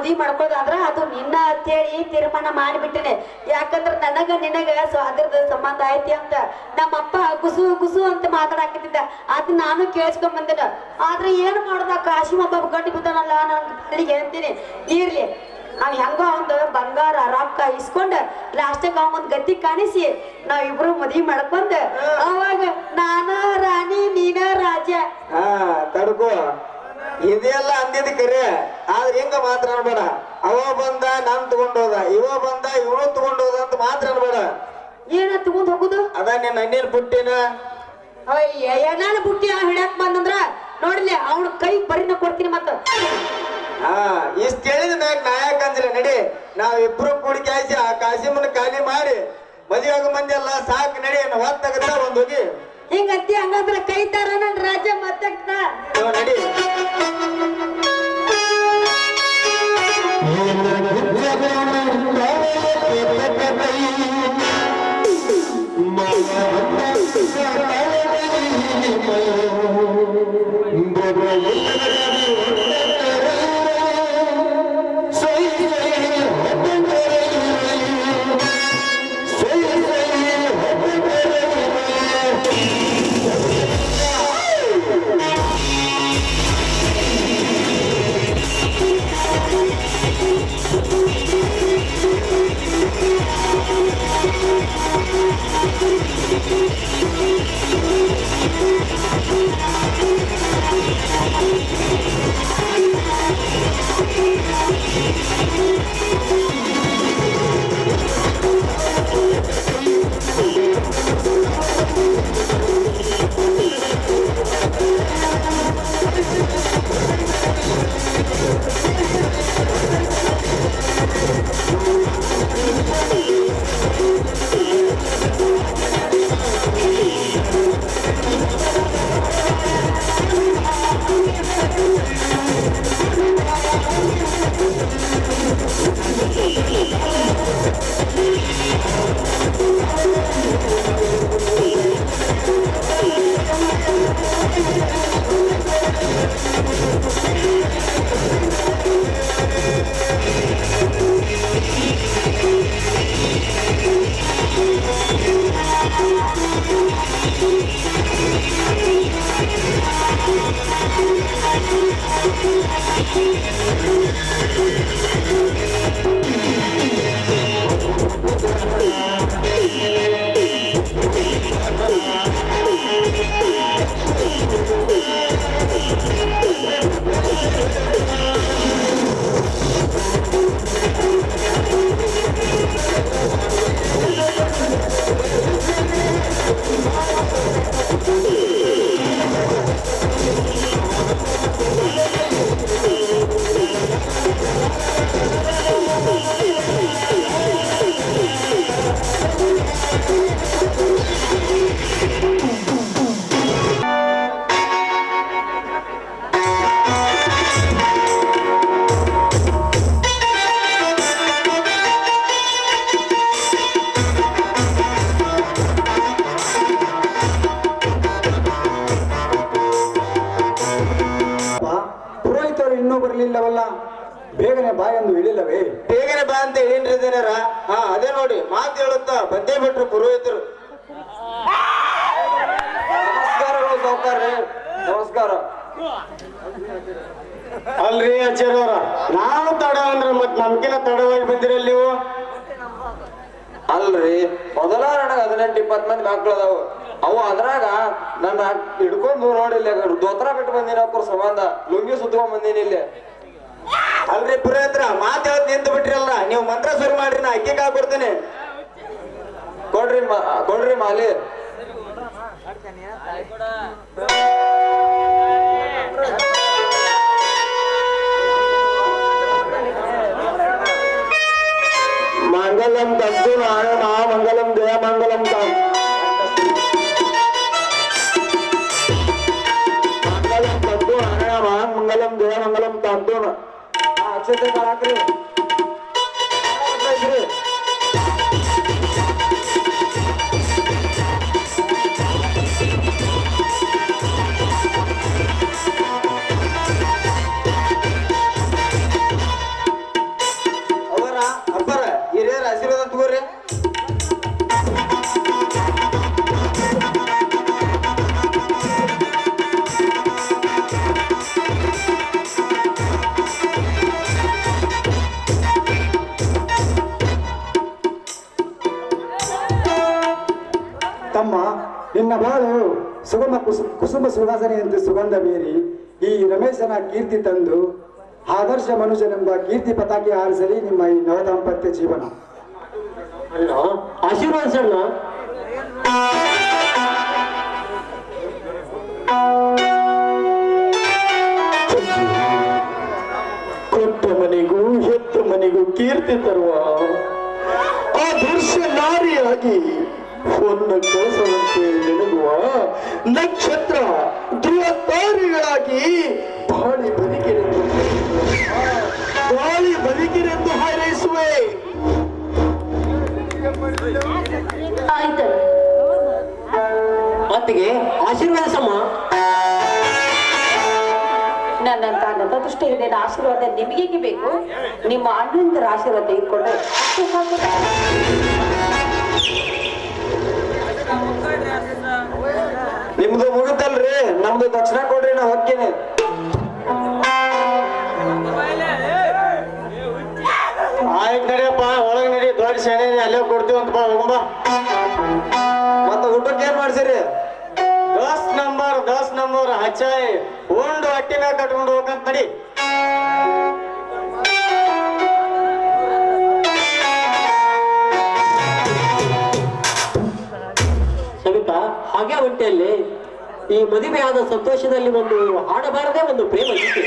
ಮದ್ವಿ ಮಾಡ್ಕೊಳ್ಳೋದಾದ್ರ ಅದು ನಿನ್ನ ಅಂತೇಳಿ ತೀರ್ಮಾನ ಮಾಡಿಬಿಟ್ಟಿನಿ. ಯಾಕಂದ್ರ ನನಗ ನಿನಗ ಅದ್ರದ ಸಂಬಂಧ ಐತಿ ಅಂತ ನಮ್ಮಪ್ಪ ಕುಸು ಕುಸು ಅಂತ ಮಾತಾಡಕತ್ತಿದ್ದ. ಅದ್ ನಾನು ಕೇಳಿಸ್ಕೊಂಡ್ ಬಂದಿನ. ಆದ್ರೆ ಏನ್ ಮಾಡೋದ ಕಾಶಿಮಬ್ಬ ಗಂಡಿ ಬಿದ್ದಾನಲ್ಲ, ನಾನು ಅಲ್ಲಿಗೆ ಹೇಳ್ತೀನಿ ಇರ್ಲಿ. ನಾವ್ ಹೆಂಗ ಅವಂದು ಬಂಗಾರ ರೊಕ್ಕ ಇಸ್ಕೊಂಡ ಲಾಸ್ಟಕ್ ಅವಂದ್ ಗತಿ ಕಾಣಿಸಿ ನಾವಿಬ್ರು ಮದ್ವಿ ಮಾಡ್ಕೊಂಡ ಅವಾಗ ನಾನ ರಾಣಿ ನೀನ ರಾಜ. ತಡ್ಕೋ, ಇದೆಲ್ಲ ಅಂದಿದ್ ಕರೆ. ಆದ್ರೆ ಹಿಂಗ ಮಾತ್ರ ಅನ್ಬೇಡ. ಅವ ಬಂದ ನಾನ್ ತಗೊಂಡೋದ, ಇವ ಬಂದ ಇವನು ತಗೊಂಡೋದ ಅಂತ ಮಾತ್ರ ಅನ್ಬೇಡ. ಏನ ತಗೊಂಡ್ ಹೋಗುದು? ಅದ ನಿನ್ನ ಅಣ್ಣೇನ್ ಪುಟ್ಟಿನ ಏನಾನ ಬುಟ್ಟಿ ಹಿಡ್ಯಾಕ್ ಬಂದಂದ್ರ ನೋಡ್ಲಿ ಅವ್ನ ಕೈ ಬರಿನ ಕೊಡ್ತೀನಿ ಮತ್ತ. ಇಷ್ಟ ಹೇಳಿದ ಮ್ಯಾಗ ನಾಯಕ ಅಂದಿಲ್ಲ. ನಡಿ, ನಾವ್ ಇಬ್ರು ಕೂಡಿ ಕಾಯಿಸಿ ಆ ಕಾಸಿಮನ್ನ ಖಾಲಿ ಮಾಡಿ ಮದುವೆ ಆಗೋ ಮಂದಿ ಎಲ್ಲ ಸಾಕು. ನಡಿ, ಹೊತ್ತಾಗತ್ತ ಒಂದ್ ಹೋಗಿ ಹಿಂಗತ್ತಿ. ಹಂಗಂದ್ರ ಕೈ ತರ ನನ್ ರಾಜ ಮತ್ತೆ ನಡಿ. ಬರ್ಲಿಲ್ಲವಲ್ಲ, ಬೇಗನೆ ಬಾ ಎಂದು ಹೇಳಿಲ್ಲವೇ? ಬೇಗನೆ ಬಾ ಅಂತ ಹೇಳಿನ್ರಿದೇನಾರ? ಅದೇ ನೋಡಿ ಮಾತು ಹೇಳುತ್ತಾ ಬಂದೇ ಬಿಟ್ರು ಪುರೋಹಿತರು. ನಮಸ್ಕಾರಗಳು ಸಾವುಕಾರ್ರೆ, ನಮಸ್ಕಾರ. ಅಲ್ರಿ ಆಚಾರ್ಯವ್ರ, ನಾವು ತಡ ಅಂದ್ರೆ ಮತ್ ನಮ್ಕಿನ ತಡವಾಗಿ ಬಂದಿರಲ್ಲ ನೀವು? ಅಲ್ರಿ, ಮೊದಲ ನನಗ 18-20 ಮಂದಿ ಮಕ್ಳು ಅದಾವು. ಅವು ಅದ್ರಾಗ ನನ್ನ ಹಿಡ್ಕೊಂಡು ನೋಡಿಲ್ಲ, ದೋತ್ರ ಬಿಟ್ಟು ಬಂದಿನ ಅವ್ರ ಸಂಬಂಧ ಲುಂಗಿ ಸುತ್ಕೊಂಡ್ ಬಂದೀನಿ ಇಲ್ಲಿ. ಅಲ್ರಿ ಪುರೋಹಿತ್ರ, ಮಾತು ಹೇಳದ್ ನಿಂತು ಬಿಟ್ರಲ್ಲ, ನೀವು ಮಂತ್ರ ಶುರು ಮಾಡ್ರಿ, ನಾ ಅಕ್ಕಿ ಕಾಳು ಕೊಡ್ತೇನೆ. ಕೊಡ್ರಿ ಮಾಲಿ. ಮಂಗಲಂ ತಂತು ನಾರಾಯಣ ಮಂಗಲಂ ಜಯ ಮಂಗಲಂ ಮಂಗಲಂ ತಂತು ನಾರಾಯಣ ಮಂಗಲಂ ಜಯ ಮಂಗಲಂ ತಂತು. ಅಕ್ಷತೆ ಹಾಕ್ರಿ. ನಿನ್ನ ಬಾಳು ಕುಸುಮ ಸುವಾಸನೆಯಂತೆ ಸುಗಂಧ ಬೀರಿ ಈ ರಮೇಶನ ಕೀರ್ತಿ ತಂದು ಆದರ್ಶ ಮನುಷ್ಯನೆಂಬ ಕೀರ್ತಿ ಪತಾಕೆ ಹಾರಿಸಲಿ ನಿಮ್ಮ ಈ ನವದಾಂಪತ್ಯ ಜೀವನ. ಆಶೀರ್ವಾದ ಸಣ್ಣ. ಕೊಟ್ಟ ಮನೆಗೂ ಹೆತ್ತ ಮನೆಗೂ ಕೀರ್ತಿ ತರುವ ಆದರ್ಶ ನಾರಿಯಾಗಿ ಹೊನ್ನ ಕಳಸವಂತೆ ನೆನಗುವ ನಕ್ಷತ್ರ ಧ್ರುವ ತಾರೆಗಳಾಗಿ ಬಾಳಿ ಬದುಕಿರೆಂದು ಹಾರೈಸುವೆ. ಆಯ್ತು ಅತ್ತಿಗೆ ಆಶೀರ್ವಾದಿಸಮ್ಮ. ನನ್ನಂತ ನತದೃಷ್ಟ ಹಿರಿಯರ ಆಶೀರ್ವಾದ ನಿಮಗೆ ಬೇಕು. ನಿಮ್ಮ ಅಣ್ಣಂದರ ಆಶೀರ್ವಾದ ತೆಗೆದುಕೊಂಡ್ರೆ ಅಷ್ಟೇ ಸಾಕು. ನಿಮ್ದು ಮುಗಿತಲ್ರಿ, ನಮ್ದು ದಕ್ಷಿಣ ಕೊಡ್ರಿ, ನಾ ಹೋಗ್ತೀನಿ. ಆಯ್ತು ನಡಿಯಪ್ಪ, ಒಳಗೆ ನಡಿ, ದೊಡ್ಡ ಶೆಣೆ ಅಲ್ಲೇ ಕೊಡ್ತೀವಂತ ಬಾ, ಹೋಗಂಬ. ಮತ್ತೆ ಊಟಕ್ಕೆ ಏನ್ ಮಾಡ್ಸಿರಿ? 10 ನಂಬರ್ ಹಚ್ಚಾಯಿ ಉಂಡು ಹೊಟ್ಟಿ ಮ್ಯಾಗ ಕಟ್ಕೊಂಡು ಹೋಗಂತ ನಡಿ. ಸವಿತಾ, ಹಾಗೆ ಒಂಟೆಯಲ್ಲಿ ಈ ಮದುವೆಯಾದ ಸಂತೋಷದಲ್ಲಿ ಒಂದು ಹಾಡಬಾರದೆ ಒಂದು ಪ್ರೇಮ ಗೀತೆ.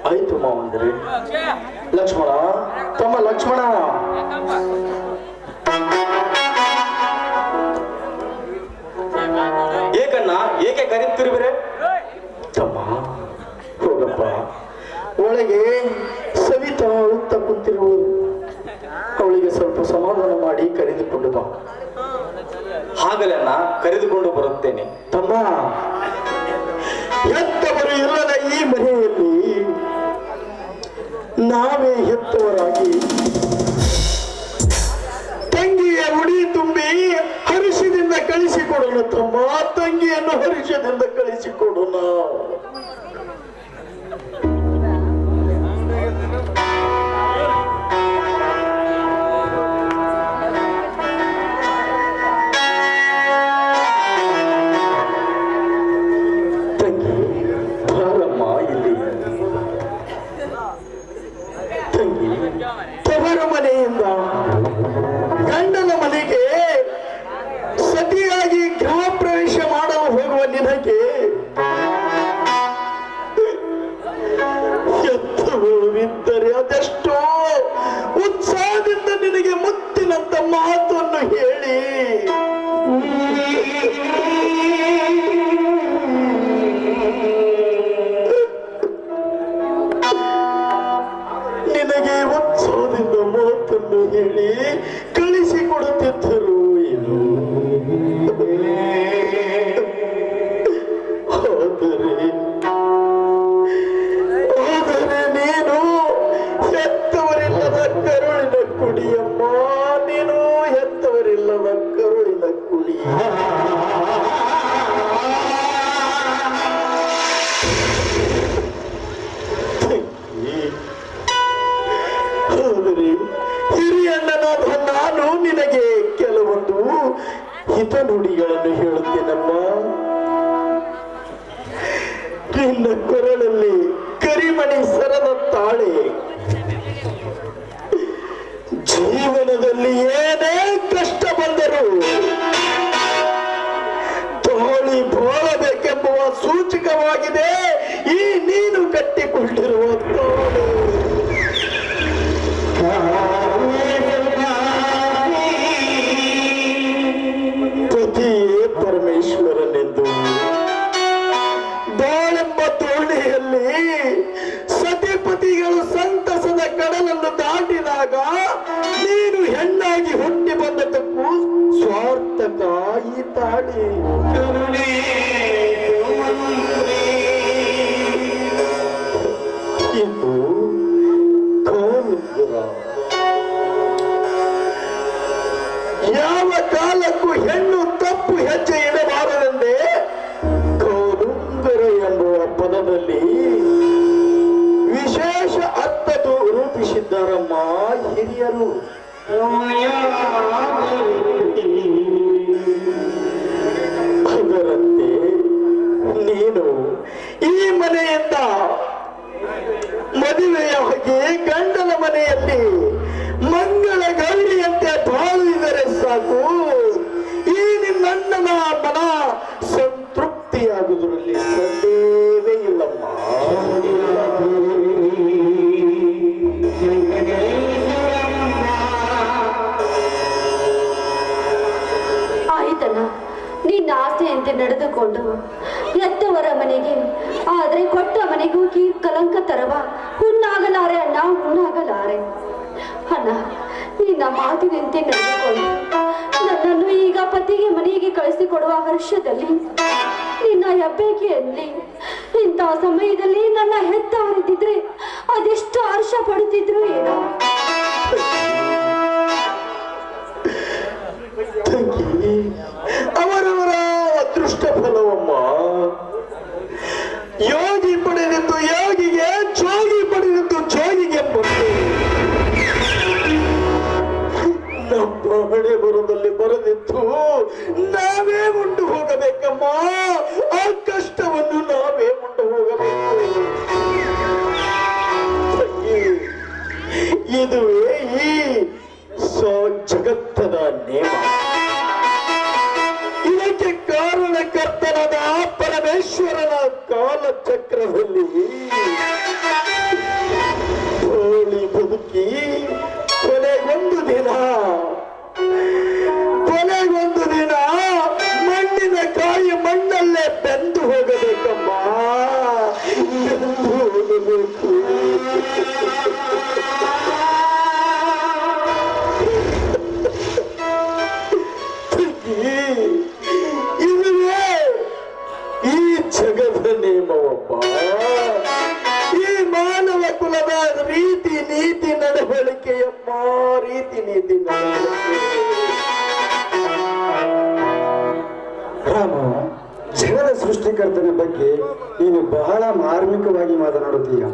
ಆಯ್ತು ಮಾವಂದ್ರೆ. ಲಕ್ಷ್ಮಣ, ತಮ್ಮ ಲಕ್ಷ್ಮಣ, ಏಕಣ್ಣ, ಏಕೆ ಕರೀತಿರುವಿರೆ? ತಮ್ಮ ಹೋಗಪ್ಪ, ಒಳಗೆ ಸವಿತಾ ಅಳುತ್ತಾ ಕುಂತಿರುವುದು, ಅವಳಿಗೆ ಸ್ವಲ್ಪ ಸಮಾಧಾನ ಮಾಡಿ ಕರೆದುಕೊಂಡು ಬಾ. ಹಾಗಲೇ ಅಣ್ಣ, ಕರೆದುಕೊಂಡು ಬರುತ್ತೇನೆ. ತಮ್ಮ, ಹೆತ್ತವರು ಇಲ್ಲದ ಈ ಮನೆಯಲ್ಲಿ ನಾವೇ ಹೆತ್ತವರಾಗಿ ತಂಗಿಯ ಉಡಿ ತುಂಬಿ ಹರುಷದಿಂದ ಕಳಿಸಿಕೊಡೋಣ. ತಮ್ಮ, ತಂಗಿಯನ್ನು ಹರುಷದಿಂದ ಕಳಿಸಿಕೊಡೋಣ. ತವರು ಮನೆಯಿಂದ ಗಂಡನ ಮನೆಗೆ ಸತಿಯಾಗಿ ಗೃಹ ಪ್ರವೇಶ ಮಾಡಲು ಹೋಗುವ ನಿನಗೆ ಎತ್ತವರಿದ್ದರೆ ಅದೆಷ್ಟೋ ಉತ್ಸಾಹದಿಂದ ನಿನಗೆ ಮುತ್ತಿನಂತ ಮಾತನ್ನು ಹೇಳಿ ನಿನಗೆ ಉತ್ಸವದಿಂದ ಮಾತನ್ನು ಹೇಳಿ ಕಳಿಸಿಕೊಡುತ್ತಿದ್ದರು. ಏನು ಆದರೆ ನೀನು ಹೆತ್ತವರಿಲ್ಲದ ಕರುಳಿನ ಕುಡಿಯಮ್ಮ, ನೀನು ಹೆತ್ತವರಿಲ್ಲದ ಕರುಳಿನ ಕುಡಿ. ಹಿರಿಯಣ್ಣನಾದ ನಾನು ನಿನಗೆ ಕೆಲವೊಂದು ಹಿತನುಡಿಗಳನ್ನು ಹೇಳುತ್ತೇನಮ್ಮ. ನಿನ್ನ ಕೊರಳಲ್ಲಿ ಕರಿಮಣಿ ಸರದ ತಾಳೆ, ಜೀವನದಲ್ಲಿ ಏನೇ ಕಷ್ಟ ಬಂದರೂ ತಾಳಿ ಬಾಳಬೇಕೆಂಬುವ ಸೂಚಕವಾಗಿದೆ ಈ ನೀನು ಕಟ್ಟಿಕೊಂಡಿರುವ ತಾಳೆ. ಪತಿಯೇ ಪರಮೇಶ್ವರನೆಂದು ಬಾಳೆಂಬ ತೋಣಿಯಲ್ಲಿ ಸತಿಪತಿಗಳು ಸಂತಸದ ಕಡಲನ್ನು ದಾಟಿದಾಗ ನೀನು ಹೆಣ್ಣಾಗಿ ಹುಟ್ಟಿ ಬಂದದ್ದಕ್ಕೂ ಸ್ವಾರ್ಥಕ ಈ ತಾಳಿ. ಇನ್ನು ಯಾವ ಕಾಲಕ್ಕೂ ಹೆಣ್ಣು ತಪ್ಪು ಹೆಜ್ಜೆ ಇಡಬಾರದೆಂದೇ ಕೌಲುಂಗರ ಎಂಬುವ ಪದದಲ್ಲಿ ವಿಶೇಷ ಅರ್ಥ ರೂಪಿಸಿದ್ದಾರಮ್ಮ ಹಿರಿಯರು. ಅದರಂತೆ ನೀನು ಈ ಮನೆಯಿಂದ ಮದುವೆಯಾಗಿ ಗಂಡನ ಮನೆಯಲ್ಲಿ ಮಂಗಳ ಗೌರಿಯಂತೆ ಬಾಳಿದರೆ ಸಾಕು. ಈ ನಿನ್ನಣ್ಣನ ಮನ ಸಂತೃಪ್ತಿಯಾಗುವುದರಲ್ಲಿ ಸಂದೇಹವೇ ಇಲ್ಲಮ್ಮ. ಆಯ್ತಲ್ಲ, ನಿನ್ನ ಆಸೆಯಂತೆ ನಡೆದುಕೊಂಡು ಎತ್ತವರ ಮನೆಗೆ, ಆದ್ರೆ ಕೊಟ್ಟ ಮನೆಗೂ ಕಲಂಕ ತರವ. ಹುಣ್ಣಾಗಲಾರೆ ಅಣ್ಣ, ಹುಣ್ಣಾಗಲಾರೆ ಅಣ್ಣ. ನಿನ್ನ ಮಾತಿನಂತೆ ನಡೆದುಕೊಂಡು ನನ್ನನ್ನು ಈಗ ಪತಿಗೆ ಮನೆಗೆ ಕಳಿಸಿಕೊಡುವ ಹರ್ಷದಲ್ಲಿ ನಿನ್ನ ಹೆಬ್ಬೆಗೆಯಲ್ಲಿ ಇಂಥ ಸಮಯದಲ್ಲಿ ನನ್ನ ಹೆತ್ತವರಿದ್ದಿದ್ರೆ ಅದೆಷ್ಟು ಹರ್ಷ ಪಡುತ್ತಿದ್ರು ಏನೋ. ಅವರವರ ಅದೃಷ್ಟ ಫಲವಮ್ಮ. ಯೋಗಿ ಪಡೆದಿದ್ದು ಯೋಗಿಗೆ, ಜೋಗಿ ಪಡೆದಿದ್ದು ಜೋಗಿಗೆ ಬಂದು ನಮ್ಮ ಹಣೆ ಬರದಲ್ಲಿ ಬರೆದಿತ್ತು ನಾವೇ ಉಂಡು ಹೋಗಬೇಕಮ್ಮ. ಆ ಕಷ್ಟವನ್ನು ನಾವೇ ಉಂಡು ಹೋಗಬೇಕು. ನೀತಿ ನಡವಳಿಕೆಯಮ್ಮ, ರೀತಿ ನೀತಿ ನಡವಳಿಕೆ. ರಾಮು, ಜಗದ ಸೃಷ್ಟಿಕರ್ತನ ಬಗ್ಗೆ ನೀನು ಬಹಳ ಮಾರ್ಮಿಕವಾಗಿ ಮಾತನಾಡುತ್ತೀಯ.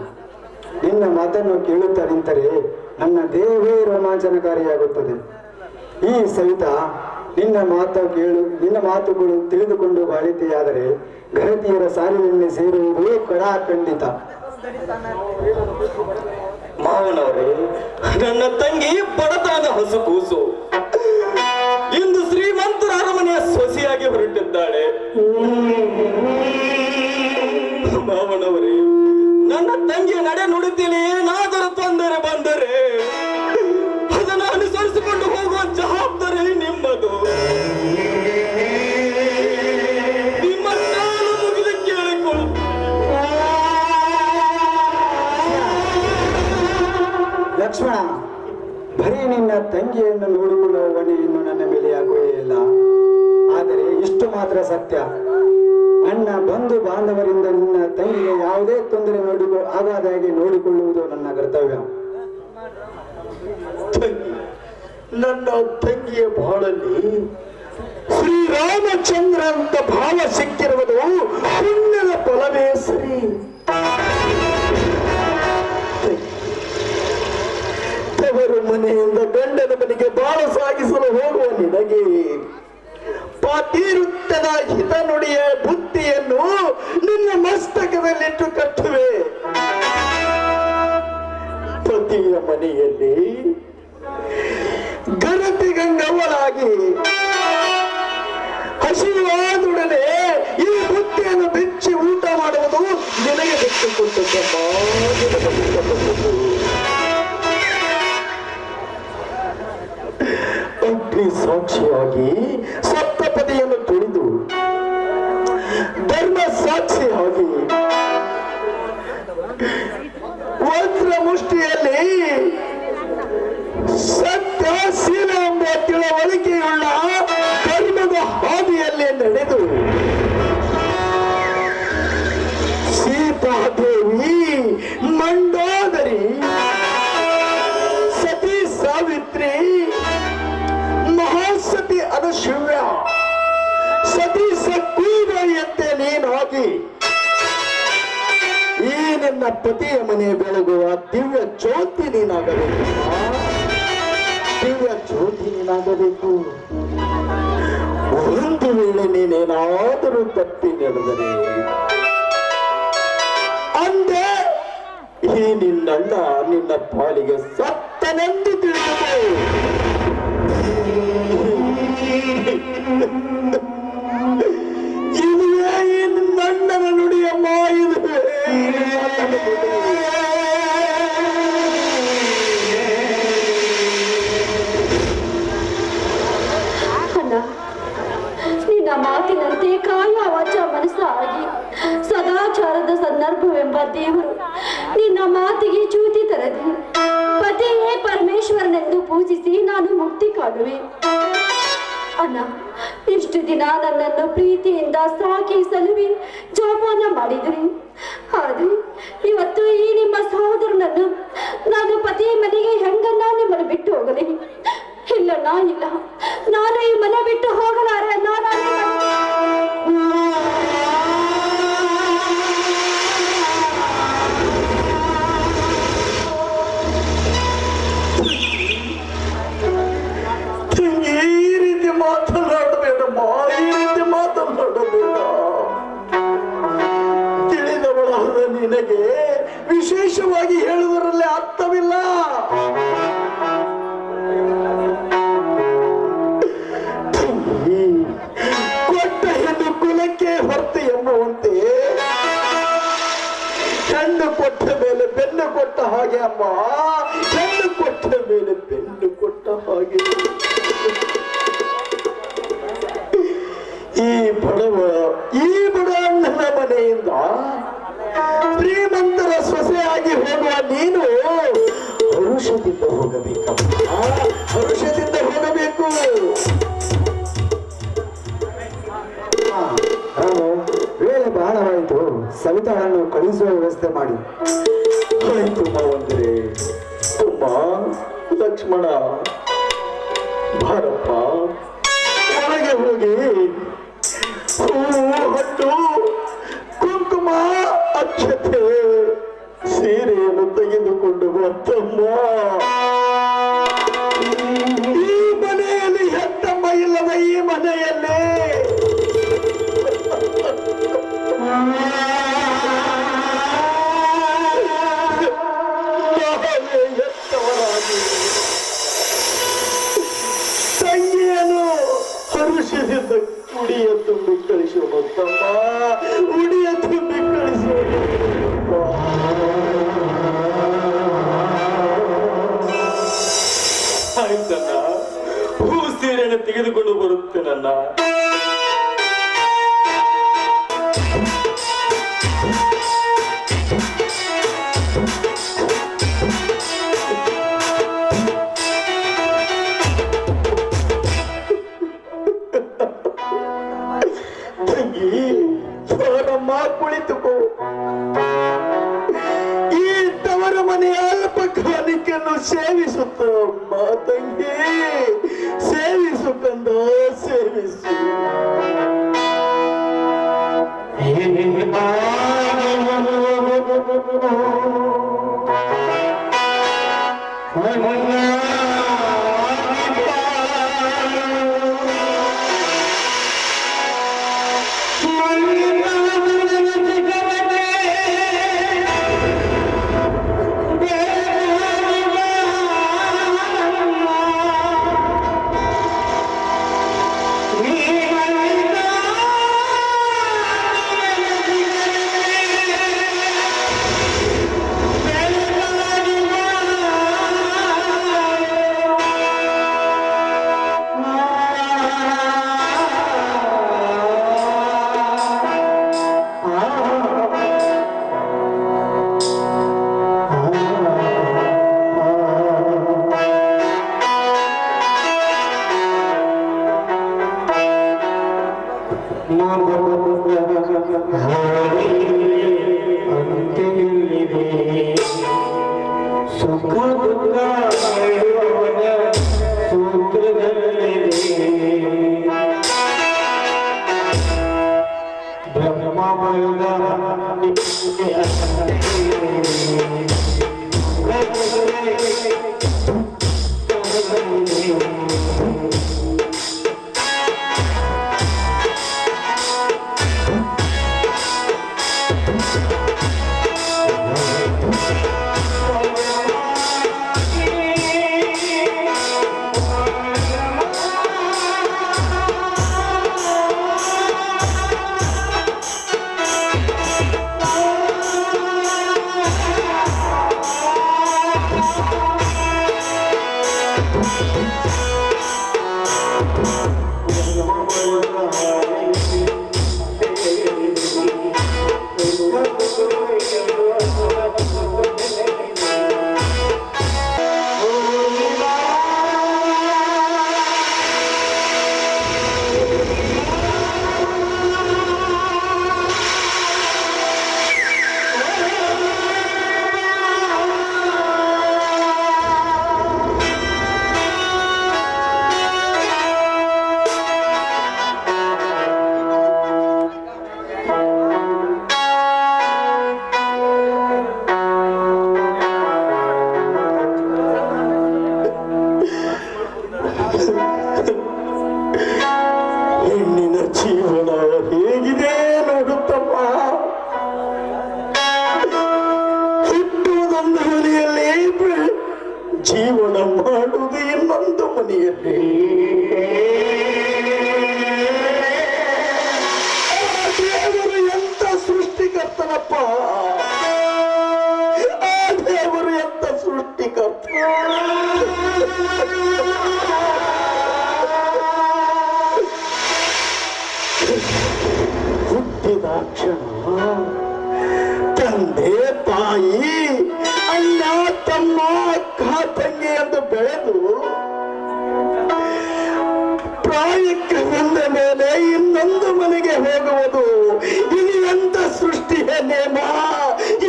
ನಿನ್ನ ಮಾತನ್ನು ಕೇಳುತ್ತಾ ನಿಂತರೆ ನನ್ನ ದೇಹವೇ ರೋಮಾಂಚನಕಾರಿಯಾಗುತ್ತದೆ. ಈ ಸವಿತಾ ನಿನ್ನ ಮಾತುಗಳು ತಿಳಿದುಕೊಂಡು ಬಾಳಿಕೆಯಾದರೆ ಘನತಿಯರ ಸಾಲಿನಲ್ಲಿ ಸೇರುವುದು ಕಡಾ ಖಂಡಿತ. ಮಾವನವರೇ, ನನ್ನ ತಂಗಿ ಬಡತನದ ಹಸುಕೂಸು ಇಂದು ಶ್ರೀಮಂತರ ಅರಮನೆಯ ಸೊಸೆಯಾಗಿ ಹೊರಟಿದ್ದಾಳೆ. ಮಾವನವರೇ, ನನ್ನ ತಂಗಿಯ ನಡೆ ನುಡಿತಿಲಿ ಏನಾದರೂ ತೊಂದರೆ ಬಂದರೆ ಅದನ್ನು ಅನುಸರಿಸಿಕೊಂಡು ಹೋಗುವ ಜವಾಬ್ದಾರಿ ನಿಮ್ಮದು. ನಿಮ್ಮ ಕಾಲು ಮುಗಿದು ಕೇಳಿಕೊಳ್ಳು. ಲಕ್ಷ್ಮಣ, ಬರೀ ನಿನ್ನ ತಂಗಿಯನ್ನು ನೋಡಿಕೊಳ್ಳುವ ಹೊಣೆ ಇನ್ನು ನನ್ನ ಮೇಲೆ ಆಗುವೇ ಇಲ್ಲ. ಆದರೆ ಇಷ್ಟು ಮಾತ್ರ ಸತ್ಯ, ನನ್ನ ಬಂಧು ಬಾಂಧವರಿಂದ ನಿನ್ನ ತಂಗಿಗೆ ಯಾವುದೇ ತೊಂದರೆ ಆಗದ ಹಾಗೆ ನೋಡಿಕೊಳ್ಳುವುದು ನನ್ನ ಕರ್ತವ್ಯ. ನನ್ನ ತಂಗಿಯ ಬಾಳಲ್ಲಿ ಶ್ರೀರಾಮಚಂದ್ರ ಅಂತ ಭಾವ ಸಿಕ್ಕಿರುವುದು ಪುಣ್ಯದ ಫಲವೇ ಸರಿ. ತವರು ಮನೆಯಿಂದ ಗಂಡನ ಮನೆಗೆ ಬಾಳ ಸಾಗಿಸಲು ಹೋಗುವ ನಿನಗೆ ಪಾತಿರುತ್ತದ ಹಿತ ನುಡಿಯ ಬುದ್ಧಿಯನ್ನು ನಿನ್ನ ಮಸ್ತಕದಲ್ಲಿಟ್ಟು ಕಟ್ಟುವೆ. ಪತಿಯ ಮನೆಯಲ್ಲಿ ಘನತೆ ಗಂಗವಳಾಗಿ ಹಸಿವಾದೊಡನೆ ಈ ಬುದ್ಧಿಯನ್ನು ಬೆಚ್ಚಿ ಊಟ ಮಾಡುವುದು ನಿನಗೆ ಬಿಟ್ಟುಕೊಟ್ಟದ್ದಮ್ಮ. ಅಗ್ನಿ ಸಾಕ್ಷಿಯಾಗಿ ಸಪ್ತಪದಿಯನ್ನು ತುಳಿದು ಧರ್ಮ ಸಾಕ್ಷಿಯಾಗಿ ವಜ್ರ ಮುಷ್ಟಿಯಲ್ಲಿ ಸತ್ಯ ಶೀಲ ಎಂಬ ತಿಳುವಳಿಕೆಯುಳ್ಳ ಧರ್ಮದ ಹಾದಿಯಲ್ಲಿ ನಡೆದು ಸೀತಾದೇವಿ, ಮಂಡೋದರಿ, ಸತಿ ಸಾವಿತ್ರಿ, ಮಹಾಸತಿ ಅನುಶಿವ್ಯ, ಸತಿ ಸಕ್ಕೂದರಿಯಂತೆ ನೀನಾಗಿ ಈ ನಿನ್ನ ಪತಿಯ ಮನೆ ಬೆಳಗುವ ದಿವ್ಯ ಜ್ಯೋತಿ ನೀನಾಗಬೇಕು. ದಿವ್ಯ ಜ್ಯೋತಿ ನೀನಾಗಬೇಕು. ಒಂದು ವೇಳೆ ನೀನೇನಾದರೂ ತಪ್ಪಿ ನಡೆದರೆ ಅಂದೆ ಈ ನಿನ್ನಣ್ಣ ನಿನ್ನ ಪಾಲಿಗೆ ಸತ್ತನೆಂದು ತಿಳಿದುಕೋ. ಇದುವೇ ಈ ನಿನ್ನಣ್ಣನ ನುಡಿಯಮ್ಮ, ಇದುವೇ ಅಣ್ಣ, ನಿನ್ನ ಮಾತಿನಂತೆ ಕಾಯ ವಾಚ ಮನಸ್ಸಾಗಿ ಸದಾಚಾರದ ಸಂದರ್ಭವೆಂಬ ದೇವರು ನಿನ್ನ ಮಾತಿಗೆ ಚ್ಯುತಿ ತರದಿ ಪತಿಯೇ ಪರಮೇಶ್ವರನೆಂದು ಪೂಜಿಸಿ ನಾನು ಮುಕ್ತಿ ಕಾಣುವೆ. ಅಣ್ಣ, ಇಷ್ಟು ದಿನ ನನ್ನನ್ನು ಪ್ರೀತಿಯಿಂದ ಸಾಕಿ ಸಲುವಿ ಜೋಪಾನ ಮಾಡಿದ್ರಿ. ಆದ್ರೆ ಇವತ್ತು ಈ ನಿಮ್ಮ ಸಹೋದರನನ್ನು ನಾನು ಪತಿ ಮನೆಗೆ ಹೆಂಗನ್ನ ನಿಮ್ಮನ್ನು ಬಿಟ್ಟು ಹೋಗಲಿ? ಇಲ್ಲಣ್ಣ, ಇಲ್ಲ, ನಾನು ಈ ಮನೆ ಬಿಟ್ಟು ಹೋಗಲಾರೆ. ಈ ರೀತಿ ಮಾತನಾಡಬೇಡಮ್ಮ, ಈ ರೀತಿ ಮಾತನಾಡಬೇಡ. ತಿಳಿದವಳಾದ ನಿನಗೆ ವಿಶೇಷವಾಗಿ ಹೇಳುವುದರಲ್ಲಿ ಅರ್ಥವಿಲ್ಲ. ಕೊಟ್ಟ ಹೆಣ್ಣು ಕುಲಕ್ಕೆ ಹೊರತು ಎಂಬುವಂತೆ ಹೆಣ್ಣು ಕೊಟ್ಟ ಮೇಲೆ ಬೆನ್ನು ಕೊಟ್ಟ ಹಾಗೆ ಅಮ್ಮ, ಹೆಣ್ಣು ಕೊಟ್ಟ ಮೇಲೆ ಬೆನ್ನು ಕೊಟ್ಟ ಹಾಗೆ. ಈ ಬಡ ಅಣ್ಣನ ಮನೆಯಿಂದ ಶ್ರೀಮಂತರ ಸೊಸೆಯಾಗಿ ಹೋಗುವ ನೀನು ಹರುಷದಿಂದ ಹೋಗಬೇಕಮ್ಮ, ಹರುಷದಿಂದ ಹೋಗಬೇಕು. ರಾಮು, ವೇಳೆ ಬಹಳವಾಯಿತು. ಸವಿತಾಳನ್ನು ಕಳುಹಿಸುವ ವ್ಯವಸ್ಥೆ ಮಾಡಿ. ಆಯ್ತು ಮಾವಂದ್ರೆ, ಲಕ್ಷ್ಮಣ ಬಾರಪ್ಪ ಒಳಗೆ ಹೋಗಿ ಹೂವು ಹಣ್ಣು ಕುಂಕುಮ ಅಕ್ಷತೆ ಸೀರೆಯನ್ನು ತೆಗೆದುಕೊಂಡು ಬರ್ತಮ್ಮ. ಈ ಮನೆಯಲ್ಲಿ ಹೆತ್ತಮ್ಮ ಇಲ್ಲದ ಈ ಮನೆಯಲ್ಲಿ ಎತ್ತವರಾಗಿ ತಂಗಿಯನ್ನು ಹರುಷದಿಂದ ಉಡಿಯ ತುಂಬಿ ಕಳಿಸುವ ತಮ್ಮ, ಉಡಿಯ ತುಂಬಿ ಕಳಿಸುವ ಆಯ್ತಣ್ಣ, ಹೂ ಸೀರೆಯನ್ನು ತೆಗೆದುಕೊಂಡು ಬರುತ್ತೇನಣ್ಣ. ಕುಳಿತುಕೋ. ಈ ತವರ ಮನೆಯ ಅಲ್ಪ ಕಾಣಿಕೆಯನ್ನು ಸೇವಿಸುತ್ತ ತಂಗಿ, ಸೇವಿಸು ಕಂದ, ಸೇವಿಸು. ಹೆಣ್ಣಿನ ಜೀವನ ಹೇಗಿದೆ ನೋಡುತ್ತಮ್ಮ. ಹುಟ್ಟುವುದೊಂದು ಮನೆಯಲ್ಲಿ, ಜೀವನ ಮಾಡುವುದು ಇನ್ನೊಂದು ಮನೆಯಲ್ಲಿ. ದೇವರು ಎಂತ ಸೃಷ್ಟಿಕರ್ತನಪ್ಪ, ಆ ದೇವರು ಎಂತ ಸೃಷ್ಟಿಕರ್ತ. ಹುಟ್ಟಿದ ಕ್ಷಣ ತಂದೆ ತಾಯಿ ಅಣ್ಣ ತಮ್ಮ ಅಕ್ಕ ತಂಗಿ ಎಂದು ಬೆಳೆದು ಪ್ರಾಯಕ್ಕೆ ಬಂದ ಮೇಲೆ ಇನ್ನೊಂದು ಮನೆಗೆ ಹೋಗುವುದು, ಇದು ಎಂತ ಸೃಷ್ಟಿಯ ನೇಮ,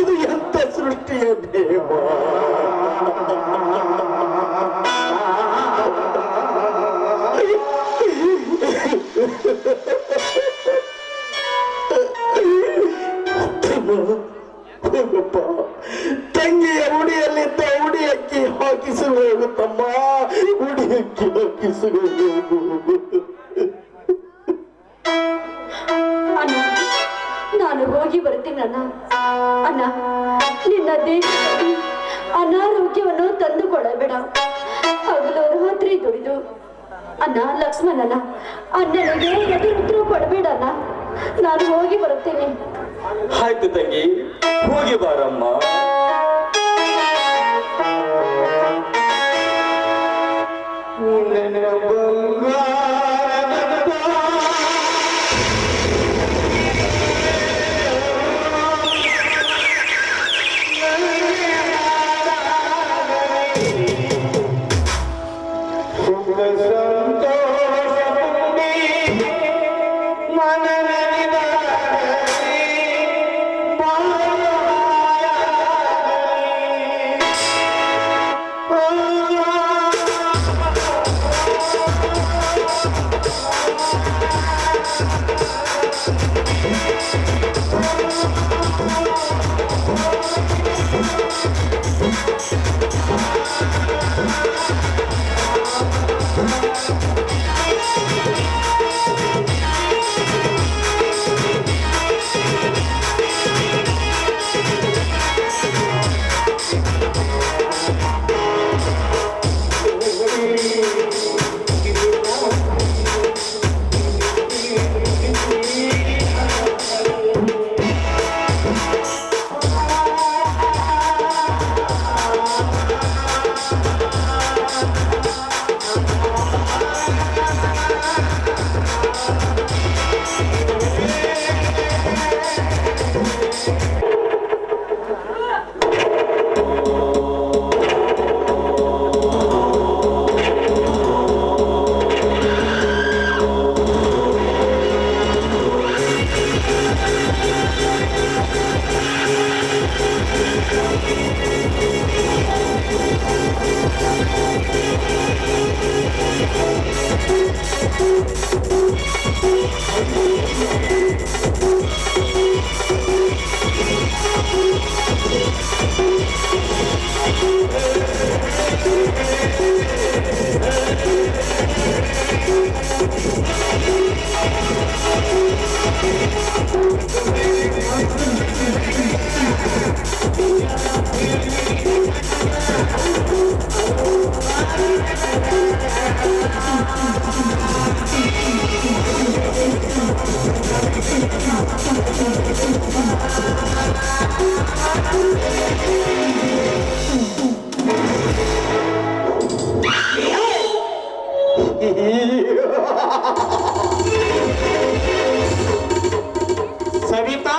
ಇದು ಎಂತ ಸೃಷ್ಟಿಯ ನೇಮ. ಹಾಕಿಸಿರು ಹೋಗು ತಮ್ಮ, ಉಡಿ ಅಕ್ಕಿ ಹಾಕಿಸಿರು ಹೋಗು. ಅಣ್ಣ ನಾನು ಹೋಗಿ ಬರ್ತೀನಿ ಅಣ್ಣ. ಅಣ್ಣ ನಿನ್ನ ದೇಶದಲ್ಲಿ ಅನಾರೋಗ್ಯವನ್ನು ತಂದುಕೊಳ್ಳಬೇಡ. ಹಗಲು ರಾತ್ರಿ ದುಡಿದು ಅಣ್ಣ ಲಕ್ಷ್ಮಣನ ಅಣ್ಣನಿಗೆ ಎದುರು ಕೊಡಬೇಡ ಅಣ್ಣ. ನಾನು ಹೋಗಿ ಬರುತ್ತೇನೆ. ಆಯ್ತು ತಂಗಿ, ಹೋಗಿ ಬಾರಮ್ಮ. ಸವಿತಾ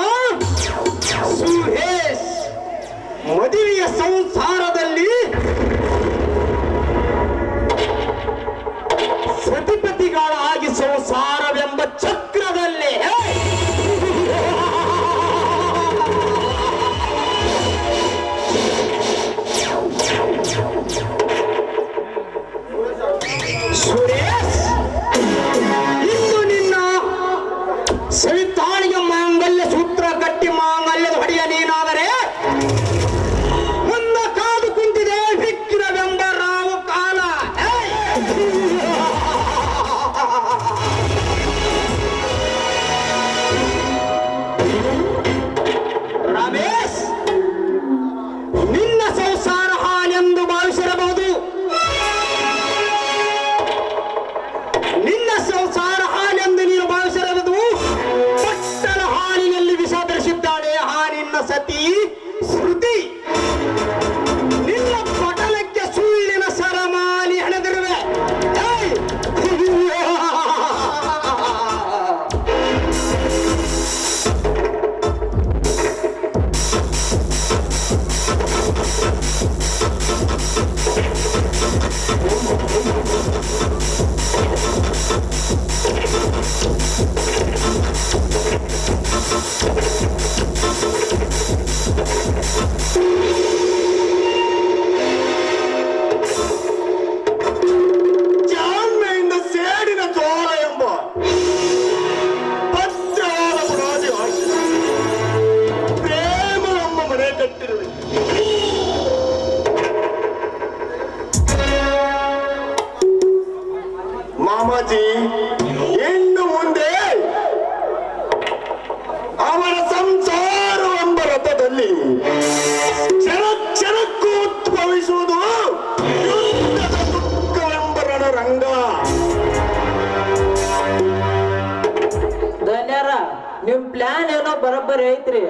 ಬರಬ್ಬರಿ ಐತ್ರಿ,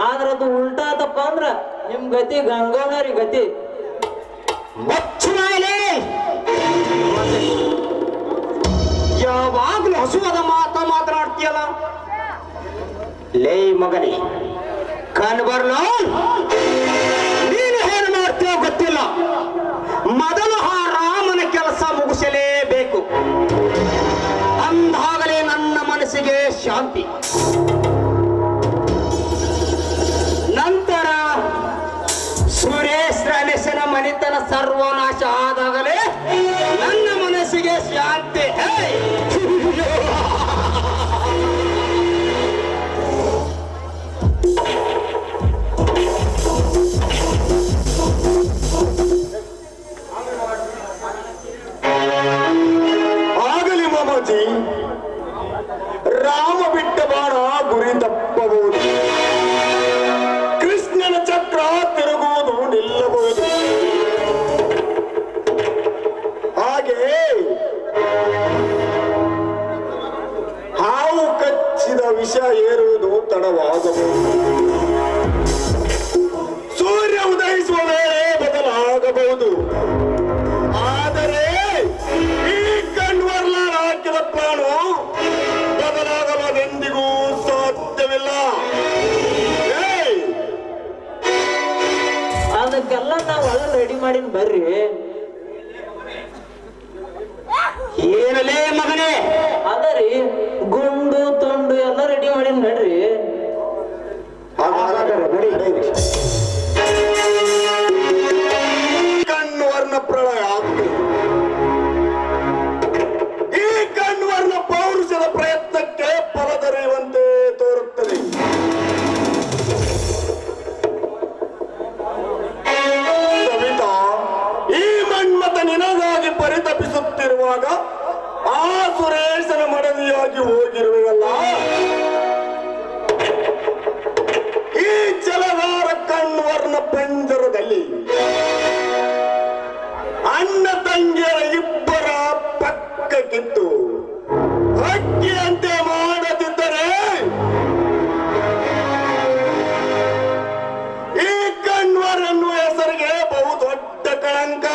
ಆದ್ರ ಅದು ಉಲ್ಟಾ ಆತಪ್ಪ ಅಂದ್ರ ನಿಮ್ ಗತಿ ಗಂಗೋನರಿ ಗತಿ. ಯಾವಾಗ್ಲೂ ಹಸುವಾದ ಮಾತನಾಡ್ತೀಯಲ್ಲ. ಲೇ ಮಗನೇ, ಕಣ್ ಬರ್ಲೋ, ನೀನು ಏನು ಮಾಡ್ತೀಯೋ ಗೊತ್ತಿಲ್ಲ. ಮೊದಲು ಆ ರಾಮನ ಕೆಲಸ ಮುಗಿಸಲೇಬೇಕು, ಅಂದಾಗಲೇ ನನ್ನ ಮನಸ್ಸಿಗೆ ಶಾಂತಿ. ನಂತರ ಸುರೇಶ್ ರಮೇಶನ ಮನೆತನ ಸರ್ವನಾಶ ಆದಾಗಲೇ ನನ್ನ ಮನಸ್ಸಿಗೆ ಶಾಂತಿ. ಆಗಲಿ ಮಾಮಾಜಿ, ರಾಮ ಬಿಟ್ಟ ಬಾಣ ಗುರಿ ತಪ್ಪಬಹುದು, ಕೃಷ್ಣನ ಚಕ್ರ ತಿರುಗುವುದು ನಿಲ್ಲಬಹುದು. ಹಾಗೆ ಹಾವು ಕಚ್ಚಿದ ವಿಷ ಏರುವುದು ತಡವಾಗಬಹುದು. ಸೂರ್ಯ ಉದಯಿಸುವ ವೇಳೆ ಬದಲಾಗಬಹುದು. ಆದರೆ ಈ ಕಣ್ವರ್ಲ ಹಾಕಿದ ಪ್ರಾಣು ಬದಲಾಗಲದೆಂದಿಗೂ ಸಾಧ್ಯವಿಲ್ಲ. ಅದಕ್ಕೆಲ್ಲ ನಾವ್ ಎಲ್ಲ ರೆಡಿ ಮಾಡಿನ್ ಬರ್ರಿ. ಏನಲೇ ಮಗನೇ? ಅದರಿ ಗುಂಡು ತುಂಡು ಎಲ್ಲ ರೆಡಿ ಮಾಡಿನ್ ನಡ್ರಿ. ಕಣ್ವರ್ಣ ಪ್ರಳಯ ಆಗ್ತದೆ. ಈ ಕಣ್ವರ್ಣ ಪೌರುಷದ ಪ್ರಯತ್ನಕ್ಕೆ ಫಲ ದೊರೆಯುವಂತೆ ತೋರುತ್ತದೆ. ಸವಿತಾ, ಈ ಮನ್ಮತ ನಿನಗಾಗಿ ಪರಿತಪಿಸುತ್ತಿರುವಾಗ ಆ ಸುರೇಶನ ಮಡದಿಯಾಗಿ ಹೋಗಿರುವೆಯಲ್ಲ, ಈ ಜಲಧಾರ ಕಣ್ವರ್ಣ ಪಂಜರದಲ್ಲಿ ಅಣ್ಣ ತಂಗಿಯರ ಇಬ್ಬರ ಪಕ್ಕಕ್ಕಿತ್ತು ಹಕ್ಕಿಯಂತೆ ಮಾಡದಿದ್ದರೆ ಈ ಕಣ್ವರ್ ಎನ್ನುವ ಹೆಸರಿಗೆ ಬಹುದೊಡ್ಡ ಕಳಂಕ.